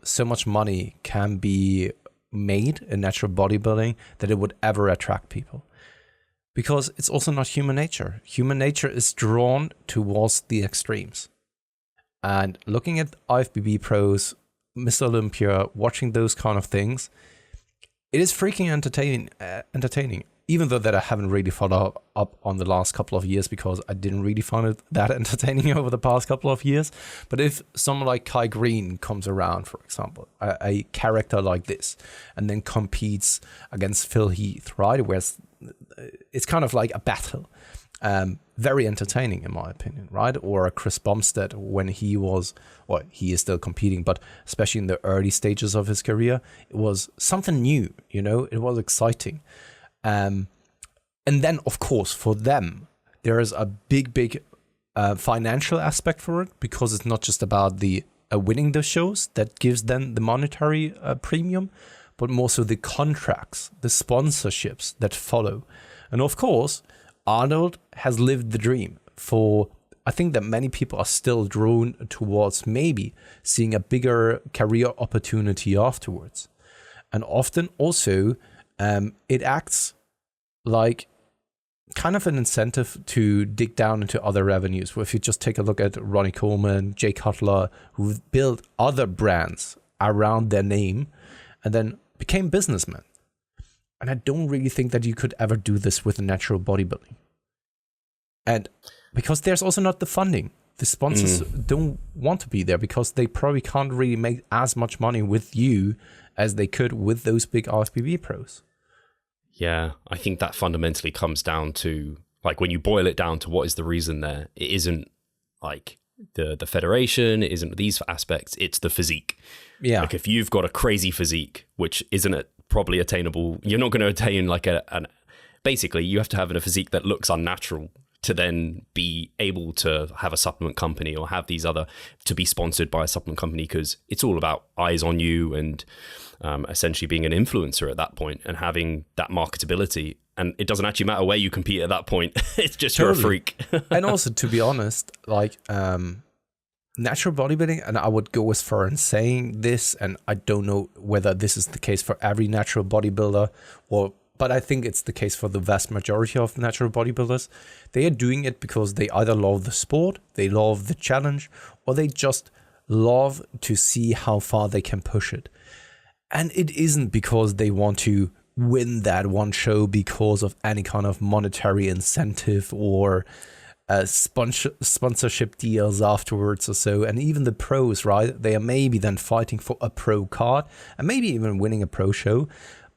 so much money can be made in natural bodybuilding that it would ever attract people. Because it's also not human nature. Human nature is drawn towards the extremes. And looking at IFBB pros, Mr. Olympia, watching those kind of things, it is freaking entertaining. Even though that I haven't really followed up on the last couple of years because I didn't really find it that entertaining over the past couple of years. But if someone like Kai Green comes around, for example, a character like this, and then competes against Phil Heath, right, where it's kind of like a battle, very entertaining in my opinion, right? Or a Chris Bumstead when he is still competing, but especially in the early stages of his career, it was something new, it was exciting. And then, of course, for them, there is a big financial aspect for it, because it's not just about the winning the shows that gives them the monetary premium, but more so the contracts, the sponsorships that follow. And of course, Arnold has lived the dream for, I think that many people are still drawn towards maybe seeing a bigger career opportunity afterwards. And often also, it acts like kind of an incentive to dig down into other revenues. If you just take a look at Ronnie Coleman, Jay Cutler, who've built other brands around their name and then became businessmen. And I don't really think that you could ever do this with natural bodybuilding. And because there's also not the funding the sponsors don't want to be there because they probably can't really make as much money with you as they could with those big RSPB pros. Yeah, I think that fundamentally comes down to, like, when you boil it down to what is the reason there, it isn't like the federation, it isn't these aspects, it's the physique. Yeah. Like, if you've got a crazy physique, which isn't probably attainable, you're not going to attain like basically you have to have a physique that looks unnatural to then be able to have a supplement company or have these other, to be sponsored by a supplement company, because it's all about eyes on you and essentially being an influencer at that point and having that marketability. And it doesn't actually matter where you compete at that point. It's just You're a freak. And also, to be honest, like natural bodybuilding, and I would go as far in saying this, and I don't know whether this is the case for every natural bodybuilder, but I think it's the case for the vast majority of natural bodybuilders. They are doing it because they either love the sport, they love the challenge, or they just love to see how far they can push it. And it isn't because they want to win that one show because of any kind of monetary incentive or sponsorship deals afterwards or so. And even the pros, right? They are maybe then fighting for a pro card and maybe even winning a pro show,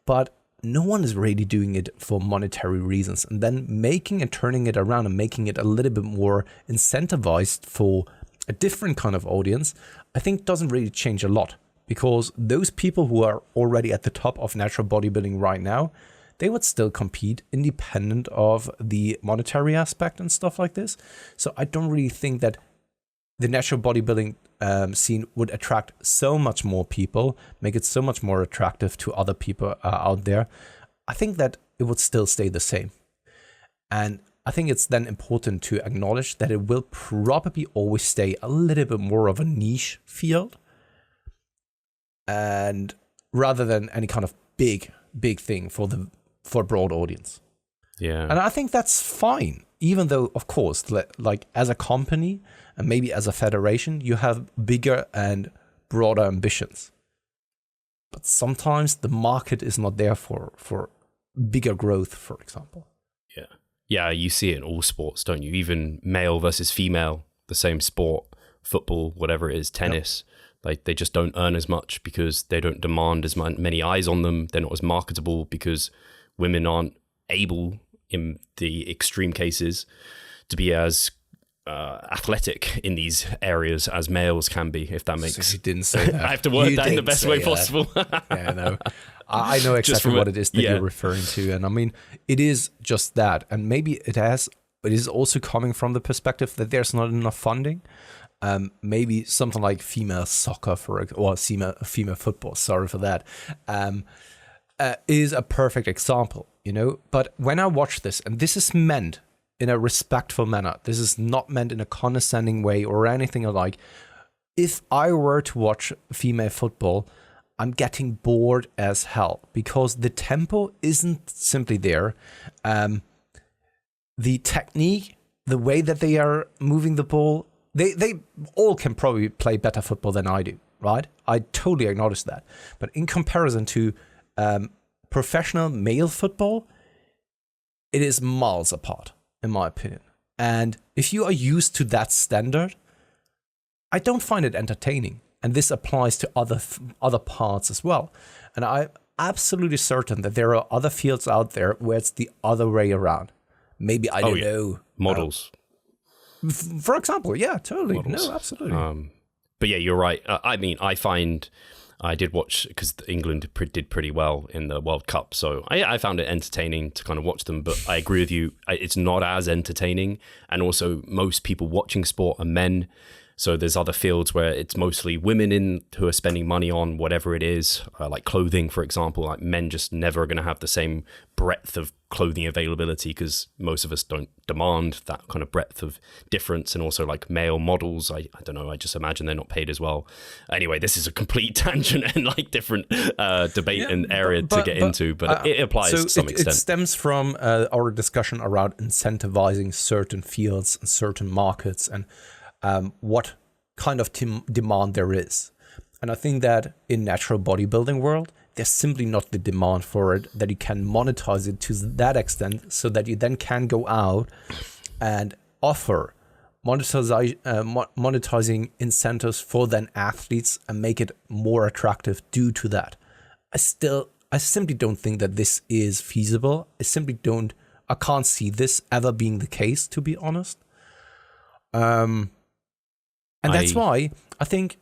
but no one is really doing it for monetary reasons. And then making and turning it around and making it a little bit more incentivized for a different kind of audience, I think doesn't really change a lot. Because those people who are already at the top of natural bodybuilding right now, they would still compete independent of the monetary aspect and stuff like this. So I don't really think that the natural bodybuilding scene would attract so much more people, make it so much more attractive to other people out there. I think that it would still stay the same. And I think it's then important to acknowledge that it will probably always stay a little bit more of a niche field, and rather than any kind of big thing for a broad audience. Yeah. And I think that's fine, even though, of course, like as a company and maybe as a federation, you have bigger and broader ambitions. But sometimes the market is not there for bigger growth, for example. Yeah. Yeah, you see it in all sports, don't you? Even male versus female, the same sport, football, whatever it is, tennis. Yep. Like, they just don't earn as much because they don't demand as many eyes on them. They're not as marketable because women aren't able, in the extreme cases, to be as athletic in these areas as males can be, if that makes sense. So you didn't say that. I have to word that in the best way possible. Yeah, no. I know exactly what it is that you're referring to. And I mean, it is just that. And maybe it is also coming from the perspective that there's not enough funding. Maybe something like female soccer or female football, sorry for that, is a perfect example, you know. But when I watch this, and this is meant in a respectful manner, this is not meant in a condescending way or anything alike. If I were to watch female football, I'm getting bored as hell because the tempo isn't simply there. The technique, the way that they are moving the ball, They all can probably play better football than I do, right? I totally acknowledge that. But in comparison to professional male football, it is miles apart, in my opinion. And if you are used to that standard, I don't find it entertaining. And this applies to other parts as well. And I'm absolutely certain that there are other fields out there where it's the other way around. Maybe, I don't know. Models. For example, yeah, totally. Models. No, absolutely. But yeah, you're right. I mean, I did watch, because England did pretty well in the World Cup. So I found it entertaining to kind of watch them. But I agree with you. It's not as entertaining. And also, most people watching sport are men. So there's other fields where it's mostly women who are spending money on whatever it is, like clothing, for example. Like, men just never are going to have the same breadth of clothing availability because most of us don't demand that kind of breadth of difference. And also, like, male models, I don't know, I just imagine they're not paid as well. Anyway, this is a complete tangent and like different debate and area to get into, but it applies to some extent. It stems from our discussion around incentivizing certain fields and certain markets and what kind of demand there is. And I think that in natural bodybuilding world, there's simply not the demand for it, that you can monetize it to that extent so that you then can go out and offer monetizing incentives for then athletes and make it more attractive due to that. I simply don't think that this is feasible. I can't see this ever being the case, to be honest. And that's why I think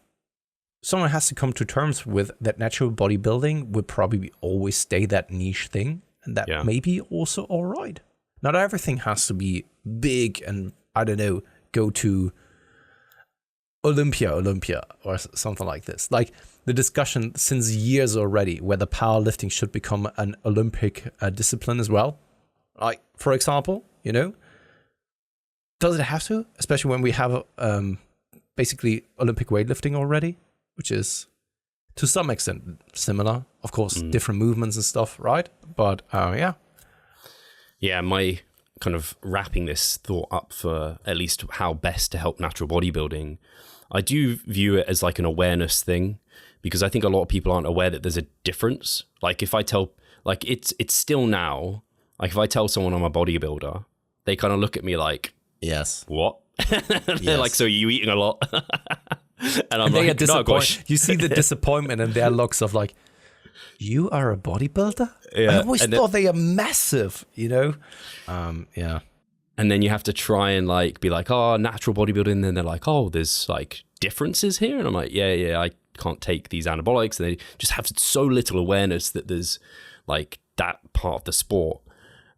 someone has to come to terms with that natural bodybuilding would probably always stay that niche thing. And that may be also all right. Not everything has to be big and, I don't know, go to Olympia or something like this. Like the discussion since years already whether powerlifting should become an Olympic discipline as well. Like, for example, does it have to? Especially when we have basically Olympic weightlifting already, which is to some extent similar. Of course, different movements and stuff, right? But Yeah, my kind of wrapping this thought up for at least how best to help natural bodybuilding, I do view it as like an awareness thing, because I think a lot of people aren't aware that there's a difference. Like if I tell, like it's still now, like if I tell someone I'm a bodybuilder, they kind of look at me like, yes, what? They're like, so are you eating a lot? And I'm like, no, gosh. You see the disappointment in their looks of like, you are a bodybuilder? Yeah. I always thought they are massive, Yeah. And then you have to try and like be like, oh, natural bodybuilding. And then they're like, oh, there's like differences here. And I'm like, yeah, I can't take these anabolics. And they just have so little awareness that there's like that part of the sport.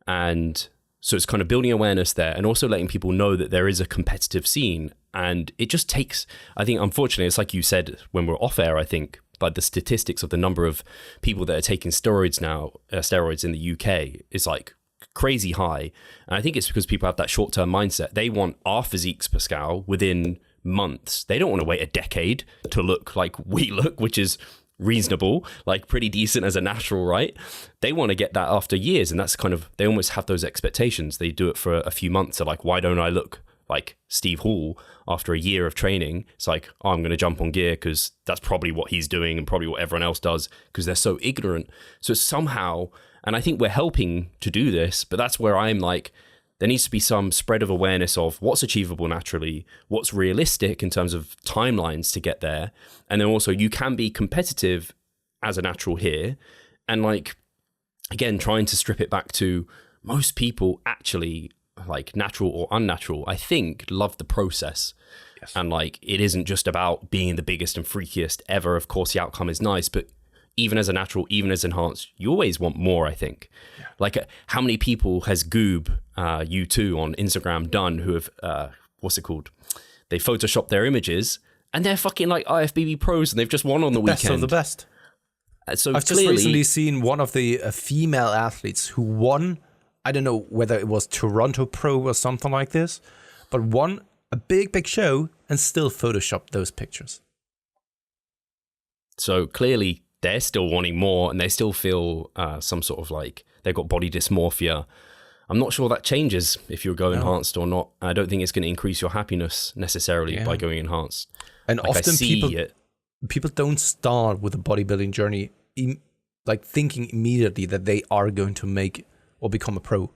And so it's kind of building awareness there and also letting people know that there is a competitive scene. And it just takes, I think, unfortunately, it's like you said when we're off air, I think, like the statistics of the number of people that are taking steroids now, steroids in the UK is like crazy high. And I think it's because people have that short-term mindset. They want our physiques, Pascal, within months. They don't want to wait a decade to look like we look, which is reasonable, like pretty decent as a natural, right? They want to get that after years. And that's kind of, they almost have those expectations. They do it for a few months. They're like, why don't I look like Steve Hall after a year of training? It's like, oh, I'm going to jump on gear because that's probably what he's doing and probably what everyone else does, because they're so ignorant. So somehow, and I think we're helping to do this, but that's where I'm like, there needs to be some spread of awareness of what's achievable naturally, what's realistic in terms of timelines to get there. And then also you can be competitive as a natural here. And like, again, trying to strip it back to most people actually, like natural or unnatural, I think love the process. Yes. And like, it isn't just about being the biggest and freakiest ever. Of course, the outcome is nice, but even as a natural, even as enhanced, you always want more, I think. Yeah. Like how many people has Goob, U2 on Instagram done who have, what's it called? They Photoshop their images and they're fucking like IFBB pros and they've just won on the weekend. Best of the best. So I've just recently seen one of the female athletes who won, I don't know whether it was Toronto Pro or something like this, but won a big show and still Photoshopped those pictures. So clearly they're still wanting more and they still feel some sort of like they've got body dysmorphia. I'm not sure that changes if you go enhanced or not. I don't think it's going to increase your happiness necessarily by going enhanced. And like often people don't start with a bodybuilding journey like thinking immediately that they are going to make or become a pro,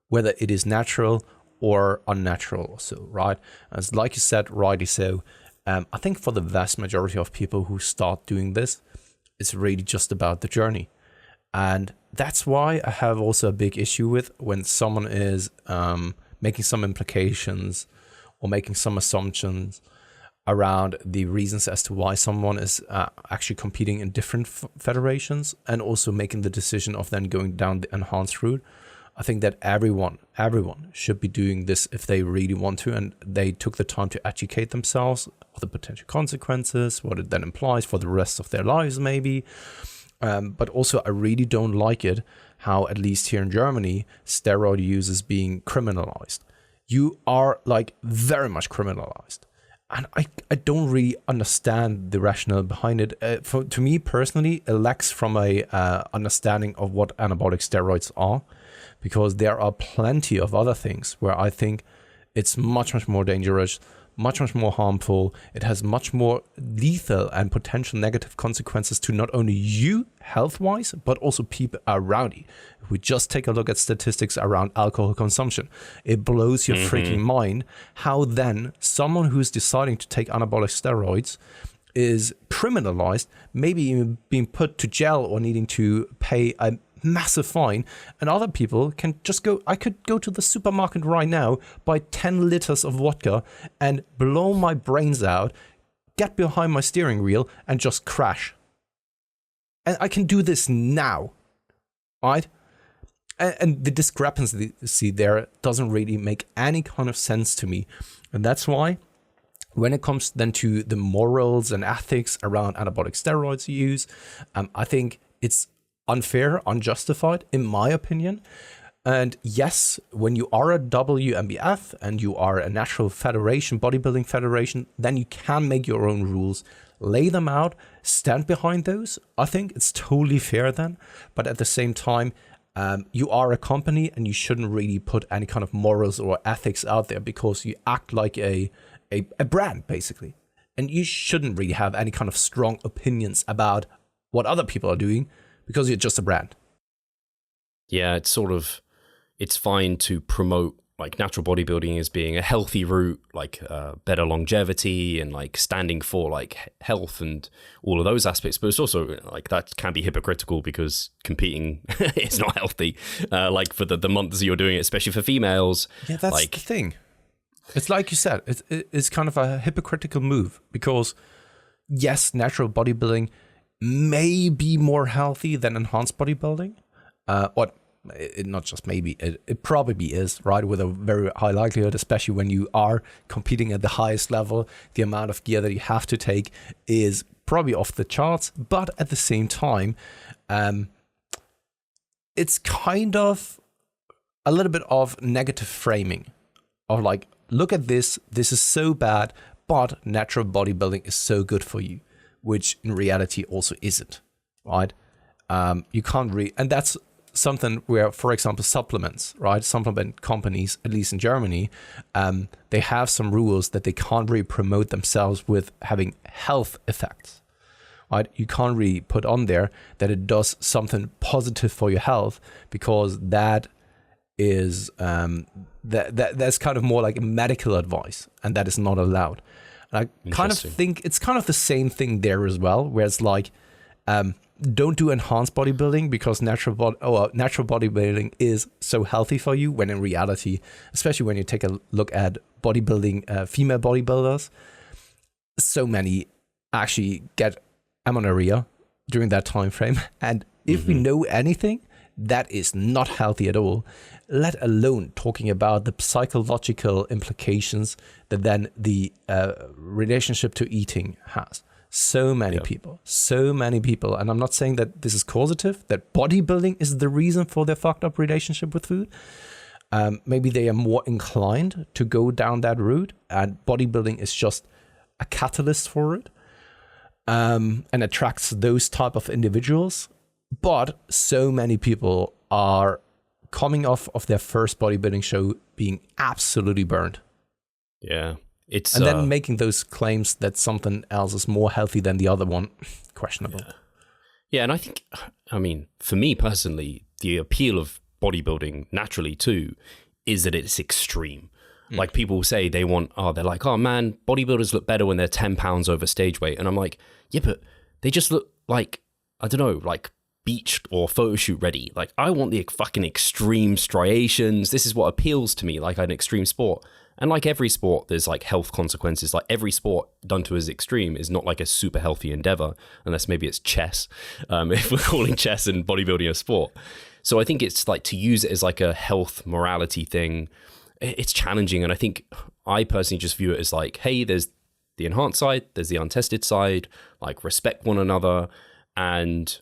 whether it is natural or unnatural or so, right? As like you said, rightly so, I think for the vast majority of people who start doing this, it's really just about the journey. And that's why I have also a big issue with when someone is making some implications or making some assumptions around the reasons as to why someone is actually competing in different federations and also making the decision of then going down the enhanced route. I think that everyone should be doing this if they really want to, and they took the time to educate themselves of the potential consequences, what it then implies for the rest of their lives maybe. But also I really don't like it how, at least here in Germany, steroid use is being criminalized. You are like very much criminalized. And I don't really understand the rationale behind it. To me personally, it lacks from a understanding of what anabolic steroids are, because there are plenty of other things where I think it's much more dangerous, much more harmful. It has much more lethal and potential negative consequences to not only you health-wise, but also people around you. If we just take a look at statistics around alcohol consumption, it blows your freaking mind how then someone who's deciding to take anabolic steroids is criminalized, maybe even being put to jail or needing to pay a massive fine, and other people can just go, I could go to the supermarket right now, buy 10 liters of vodka and blow my brains out, get behind my steering wheel and just crash. And I can do this now, right? And the discrepancy there doesn't really make any kind of sense to me. And that's why when it comes then to the morals and ethics around anabolic steroids use, I think it's unfair, unjustified, in my opinion. And yes, when you are a WNBF and you are a natural federation, bodybuilding federation, then you can make your own rules, lay them out, stand behind those. I think it's totally fair then. But at the same time, you are a company and you shouldn't really put any kind of morals or ethics out there because you act like a brand, basically. And you shouldn't really have any kind of strong opinions about what other people are doing because you're just a brand. Yeah, it's fine to promote like natural bodybuilding as being a healthy route, like better longevity and like standing for like health and all of those aspects. But it's also like that can be hypocritical because competing is not healthy. Like for the months you're doing it, especially for females. Yeah, that's like, the thing. It's like you said, it's kind of a hypocritical move because yes, natural bodybuilding may be more healthy than enhanced bodybuilding. Not just maybe, it probably is, right? With a very high likelihood, especially when you are competing at the highest level, the amount of gear that you have to take is probably off the charts. But at the same time, it's kind of a little bit of negative framing of like, look at this is so bad, but natural bodybuilding is so good for you, which in reality also isn't, right? You can't and that's something where, for example, supplements, right? Supplement companies, at least in Germany, they have some rules that they can't really promote themselves with having health effects, right? You can't really put on there that it does something positive for your health because that is that's kind of more like a medical advice, and that is not allowed. And I kind of think it's kind of the same thing there as well, where it's like, don't do enhanced bodybuilding because natural bodybuilding is so healthy for you, when in reality, especially when you take a look at bodybuilding, female bodybuilders, so many actually get amenorrhea during that time frame. And if we know anything, that is not healthy at all, let alone talking about the psychological implications that then the relationship to eating has. So many people, and I'm not saying that this is causative, that bodybuilding is the reason for their fucked up relationship with food. Maybe they are more inclined to go down that route, and bodybuilding is just a catalyst for it, and attracts those type of individuals. But so many people are coming off of their first bodybuilding show being absolutely burned. Yeah. And then making those claims that something else is more healthy than the other one, questionable. Yeah, and I think, I mean, for me personally, the appeal of bodybuilding naturally too is that it's extreme. Like people say they want, they're like, oh man, bodybuilders look better when they're 10 pounds over stage weight. And I'm like, yeah, but they just look like, I don't know, like beach or photo shoot ready. Like I want the fucking extreme striations. This is what appeals to me, like an extreme sport. And like every sport, there's like health consequences. Like every sport done to as extreme is not like a super healthy endeavor, unless maybe it's chess, if we're calling chess and bodybuilding a sport. So I think it's like to use it as like a health morality thing, it's challenging. And I think I personally just view it as like, hey, there's the enhanced side, there's the untested side, like respect one another. And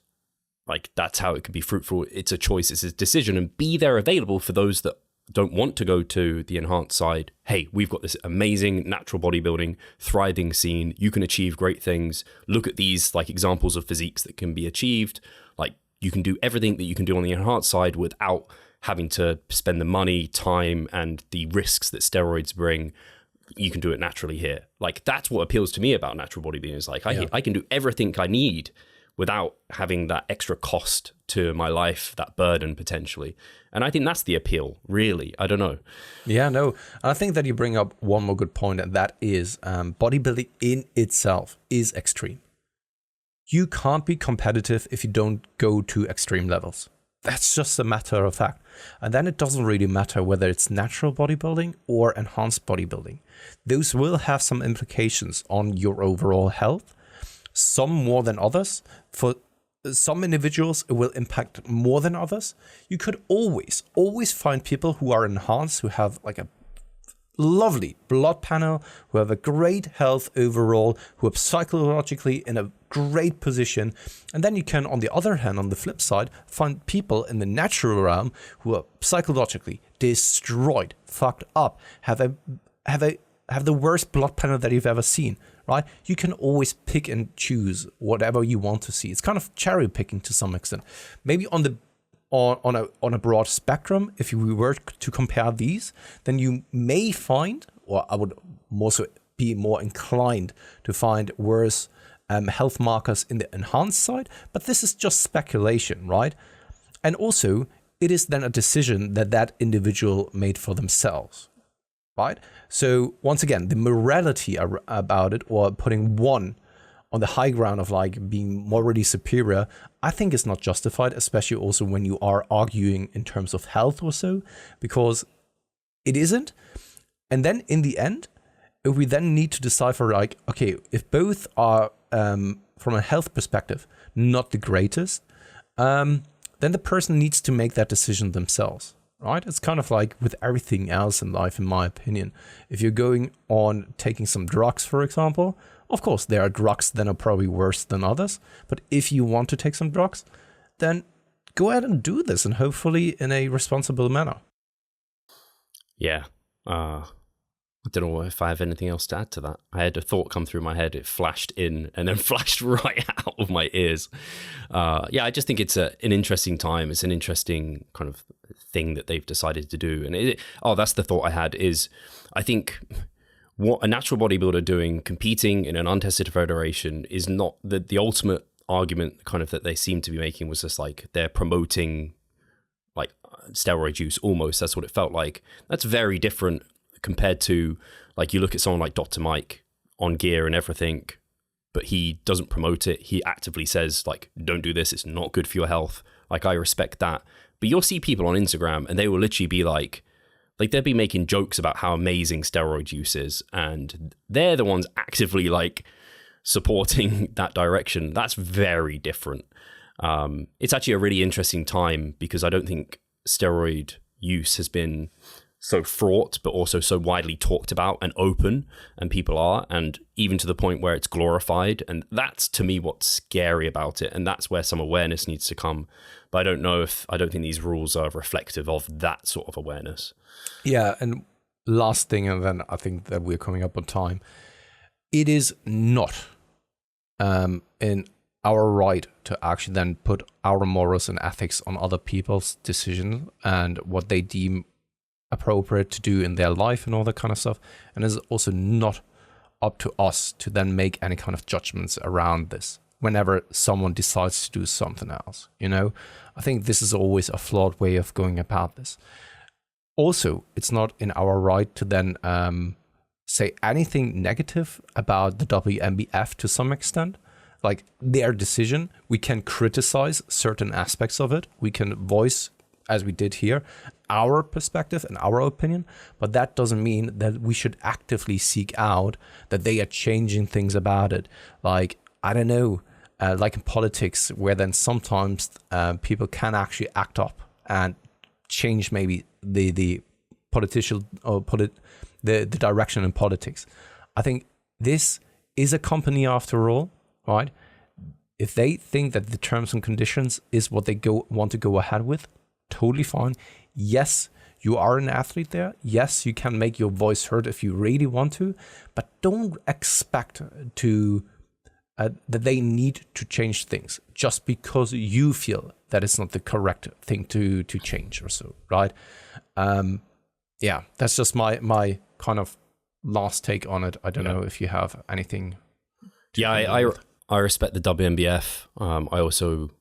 like, that's how it can be fruitful. It's a choice, it's a decision, and be there available for those that don't want to go to the enhanced side. Hey, we've got this amazing natural bodybuilding, thriving scene. You can achieve great things. Look at these like examples of physiques that can be achieved. Like you can do everything that you can do on the enhanced side without having to spend the money, time, and the risks that steroids bring. you can do it naturally here. Like, that's what appeals to me about natural bodybuilding, is like, I can do everything I need without having that extra cost to my life, that burden potentially. And I think that's the appeal, really. I don't know. Yeah, no. And I think that you bring up one more good point, and that is bodybuilding in itself is extreme. You can't be competitive if you don't go to extreme levels. That's just a matter of fact. And then it doesn't really matter whether it's natural bodybuilding or enhanced bodybuilding. Those will have some implications on your overall health, some more than others. For some individuals, it will impact more than others. You could always find people who are enhanced, who have like a lovely blood panel, who have a great health overall, who are psychologically in a great position. And then you can, on the other hand, on the flip side, find people in the natural realm who are psychologically destroyed, fucked up, have the worst blood panel that you've ever seen, right? You can always pick and choose whatever you want to see. It's kind of cherry picking to some extent. Maybe on a broad spectrum, if we were to compare these, then you may find, or I would also be more inclined to find worse health markers in the enhanced side, but this is just speculation, right? And also, it is then a decision that individual made for themselves, right? So once again, the morality about it, or putting one on the high ground of like being morally superior, I think is not justified, especially also when you are arguing in terms of health or so, because it isn't. And then in the end, if we then need to decipher like, okay, if both are from a health perspective not the greatest, then the person needs to make that decision themselves, right? It's kind of like with everything else in life, in my opinion. If you're going on taking some drugs, for example, of course, there are drugs that are probably worse than others. But if you want to take some drugs, then go ahead and do this, and hopefully in a responsible manner. Yeah. I don't know if I have anything else to add to that. I had a thought come through my head. It flashed in and then flashed right out of my ears. Yeah, I just think it's an interesting time. It's an interesting kind of thing that they've decided to do. And that's the thought I had is, I think what a natural bodybuilder doing, competing in an untested federation, is not the ultimate argument kind of that they seem to be making was just like they're promoting like steroid use almost. That's what it felt like. That's very different compared to like you look at someone like Dr. Mike on gear and everything, but he doesn't promote it. He actively says like, don't do this. It's not good for your health. Like, I respect that. But you'll see people on Instagram and they will literally be like they'll be making jokes about how amazing steroid use is. And they're the ones actively like supporting that direction. That's very different. It's actually a really interesting time because I don't think steroid use has been so fraught, but also so widely talked about and open, and people are, and even to the point where it's glorified. And that's, to me, what's scary about it. And that's where some awareness needs to come. But I don't think these rules are reflective of that sort of awareness. Yeah. And last thing, and then I think that we're coming up on time. It is not in our right to actually then put our morals and ethics on other people's decisions and what they deem appropriate to do in their life and all that kind of stuff. And it's also not up to us to then make any kind of judgments around this whenever someone decides to do something else. You know, I think this is always a flawed way of going about this. Also, it's not in our right to then say anything negative about the WNBF to some extent. Like, their decision, we can criticize certain aspects of it. We can voice, as we did here, our perspective and our opinion, but that doesn't mean that we should actively seek out that they are changing things about it. Like, I don't know, like in politics, where then sometimes people can actually act up and change maybe the political or the direction in politics. I think this is a company after all, right? If they think that the terms and conditions is what they want to go ahead with, totally fine. Yes, you are an athlete there. Yes, you can make your voice heard if you really want to, but don't expect to that they need to change things just because you feel that it's not the correct thing to change or so, right? Yeah, that's just my kind of last take on it. I don't know if you have anything. I respect the WNBF. I also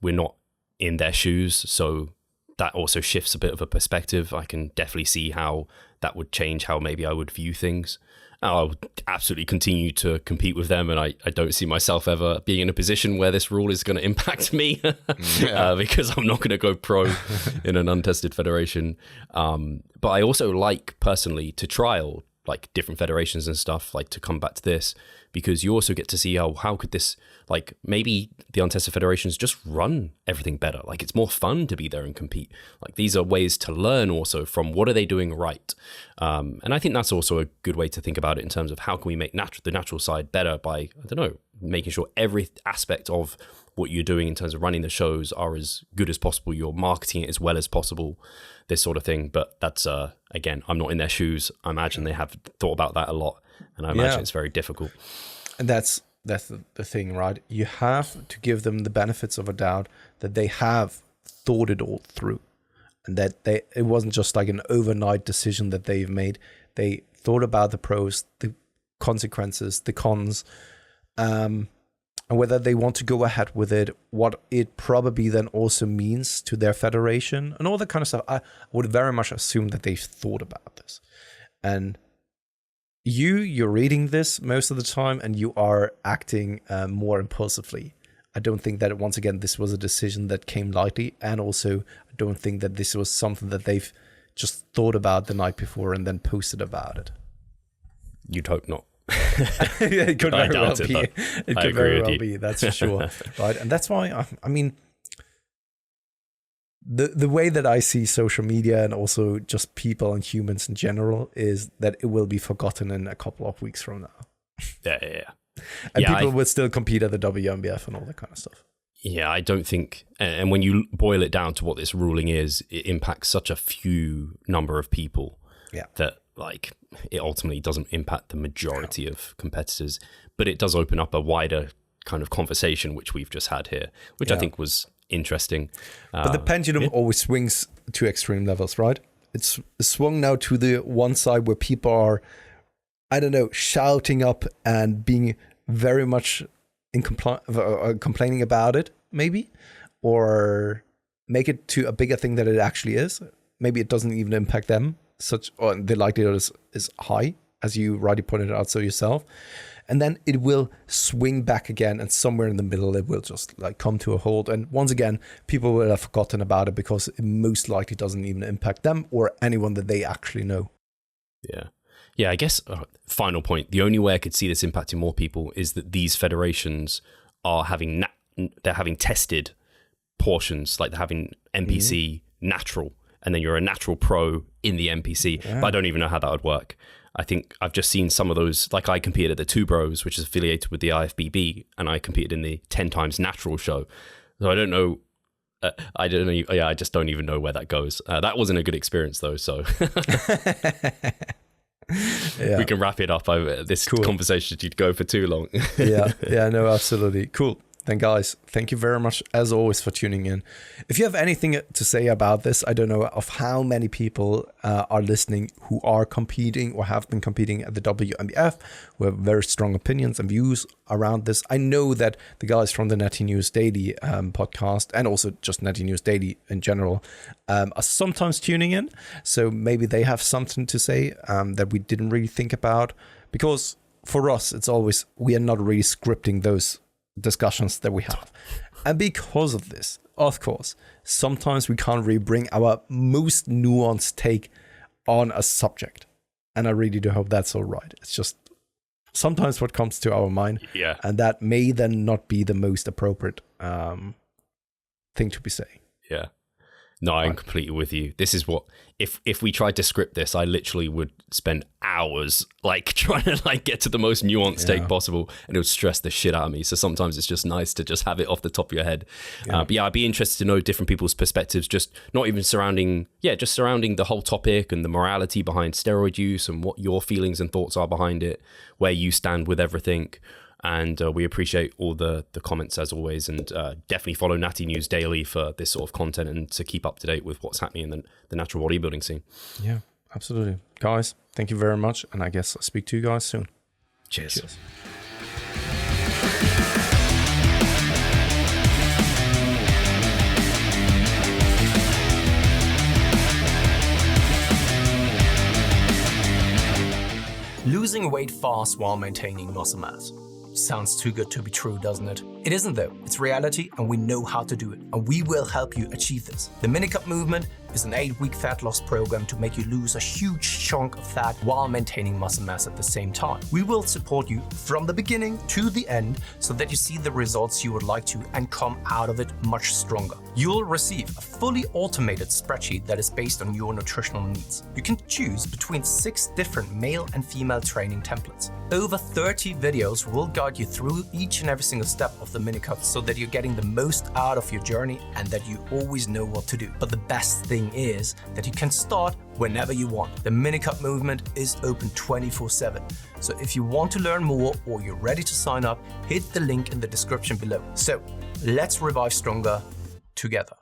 we're not in their shoes, so that also shifts a bit of a perspective. I can definitely see how that would change how maybe I would view things. I would absolutely continue to compete with them, and I don't see myself ever being in a position where this rule is going to impact me because I'm not going to go pro in an untested federation. But I also like personally to trial different federations and stuff, to come back to this, because you also get to see how could this, maybe the untested federations just run everything better. It's more fun to be there and compete. These are ways to learn also from what are they doing right. And I think that's also a good way to think about it in terms of how can we make the natural side better by, making sure every aspect of what you're doing in terms of running the shows are as good as possible. You're marketing it as well as possible, this sort of thing. But that's, again, I'm not in their shoes. I imagine they have thought about that a lot, and I imagine it's very difficult. And that's the thing, right? You have to give them the benefits of a doubt that they have thought it all through, and that it wasn't just an overnight decision that they've made. They thought about the pros, the consequences, the cons, and whether they want to go ahead with it, what it probably then also means to their federation and all that kind of stuff. I would very much assume that they've thought about this. And you're reading this most of the time and you are acting more impulsively. I don't think that, once again, this was a decision that came lightly. And also, I don't think that this was something that they've just thought about the night before and then posted about it. You'd hope not. It could very well be. It could very well be. That's for sure. Right. And that's why, I mean, the way that I see social media and also just people and humans in general is that it will be forgotten in a couple of weeks from now. Yeah. And people will still compete at the WNBF and all that kind of stuff. Yeah, I don't think, and when you boil it down to what this ruling is, it impacts such a few number of people that it ultimately doesn't impact the majority of competitors, but it does open up a wider kind of conversation, which we've just had here, which I think was interesting. But the pendulum always swings to extreme levels, right? It's swung now to the one side where people are, shouting up and being very much in complaining about it, maybe, or make it to a bigger thing that it actually is. Maybe it doesn't even impact them. Or the likelihood is high, as you rightly pointed out so yourself. And then it will swing back again, and somewhere in the middle it will just come to a halt. And once again, people will have forgotten about it because it most likely doesn't even impact them or anyone that they actually know. Yeah, I guess final point, the only way I could see this impacting more people is that these federations are having tested portions, they're having NPC natural, and then you're a natural pro in the NPC. But I don't even know how that would work. I think I've just seen some of those, I competed at the Two Bros, which is affiliated with the IFBB, and I competed in the 10 times natural show. So I don't know. I just don't even know where that goes. That wasn't a good experience though. So we can wrap it up. This conversation should go for too long. No, absolutely. Cool. Then guys, thank you very much as always for tuning in. If you have anything to say about this, I don't know of how many people are listening who are competing or have been competing at the WNBF, who have very strong opinions and views around this. I know that the guys from the Natty News Daily podcast, and also just Natty News Daily in general, are sometimes tuning in. So maybe they have something to say that we didn't really think about, because for us, it's always, we are not really scripting those discussions that we have. And because of this, of course, sometimes we can't really bring our most nuanced take on a subject. And I really do hope that's all right. It's just sometimes what comes to our mind. Yeah. And that may then not be the most appropriate thing to be saying. Yeah. No, I'm completely with you. This is what, if we tried to script this, I literally would spend hours trying to get to the most nuanced take possible, and it would stress the shit out of me. So sometimes it's just nice to just have it off the top of your head. But I'd be interested to know different people's perspectives, just not even surrounding the whole topic and the morality behind steroid use and what your feelings and thoughts are behind it, where you stand with everything. And we appreciate all the comments as always, and definitely follow Natty News Daily for this sort of content and to keep up to date with what's happening in the natural bodybuilding scene. Yeah. Absolutely. Guys, thank you very much. And I guess I'll speak to you guys soon. Cheers. Losing weight fast while maintaining muscle mass. Sounds too good to be true, doesn't it? It isn't though. It's reality and we know how to do it. And we will help you achieve this. The Minicut Movement is an 8-week fat loss program to make you lose a huge chunk of fat while maintaining muscle mass at the same time. We will support you from the beginning to the end so that you see the results you would like to and come out of it much stronger. You'll receive a fully automated spreadsheet that is based on your nutritional needs. You can choose between 6 different male and female training templates. Over 30 videos will guide you through each and every single step of the Minicut so that you're getting the most out of your journey and that you always know what to do. But the best thing is that you can start whenever you want. The Minicut Movement is open 24/7. So if you want to learn more or you're ready to sign up, hit the link in the description below. So let's revive stronger together.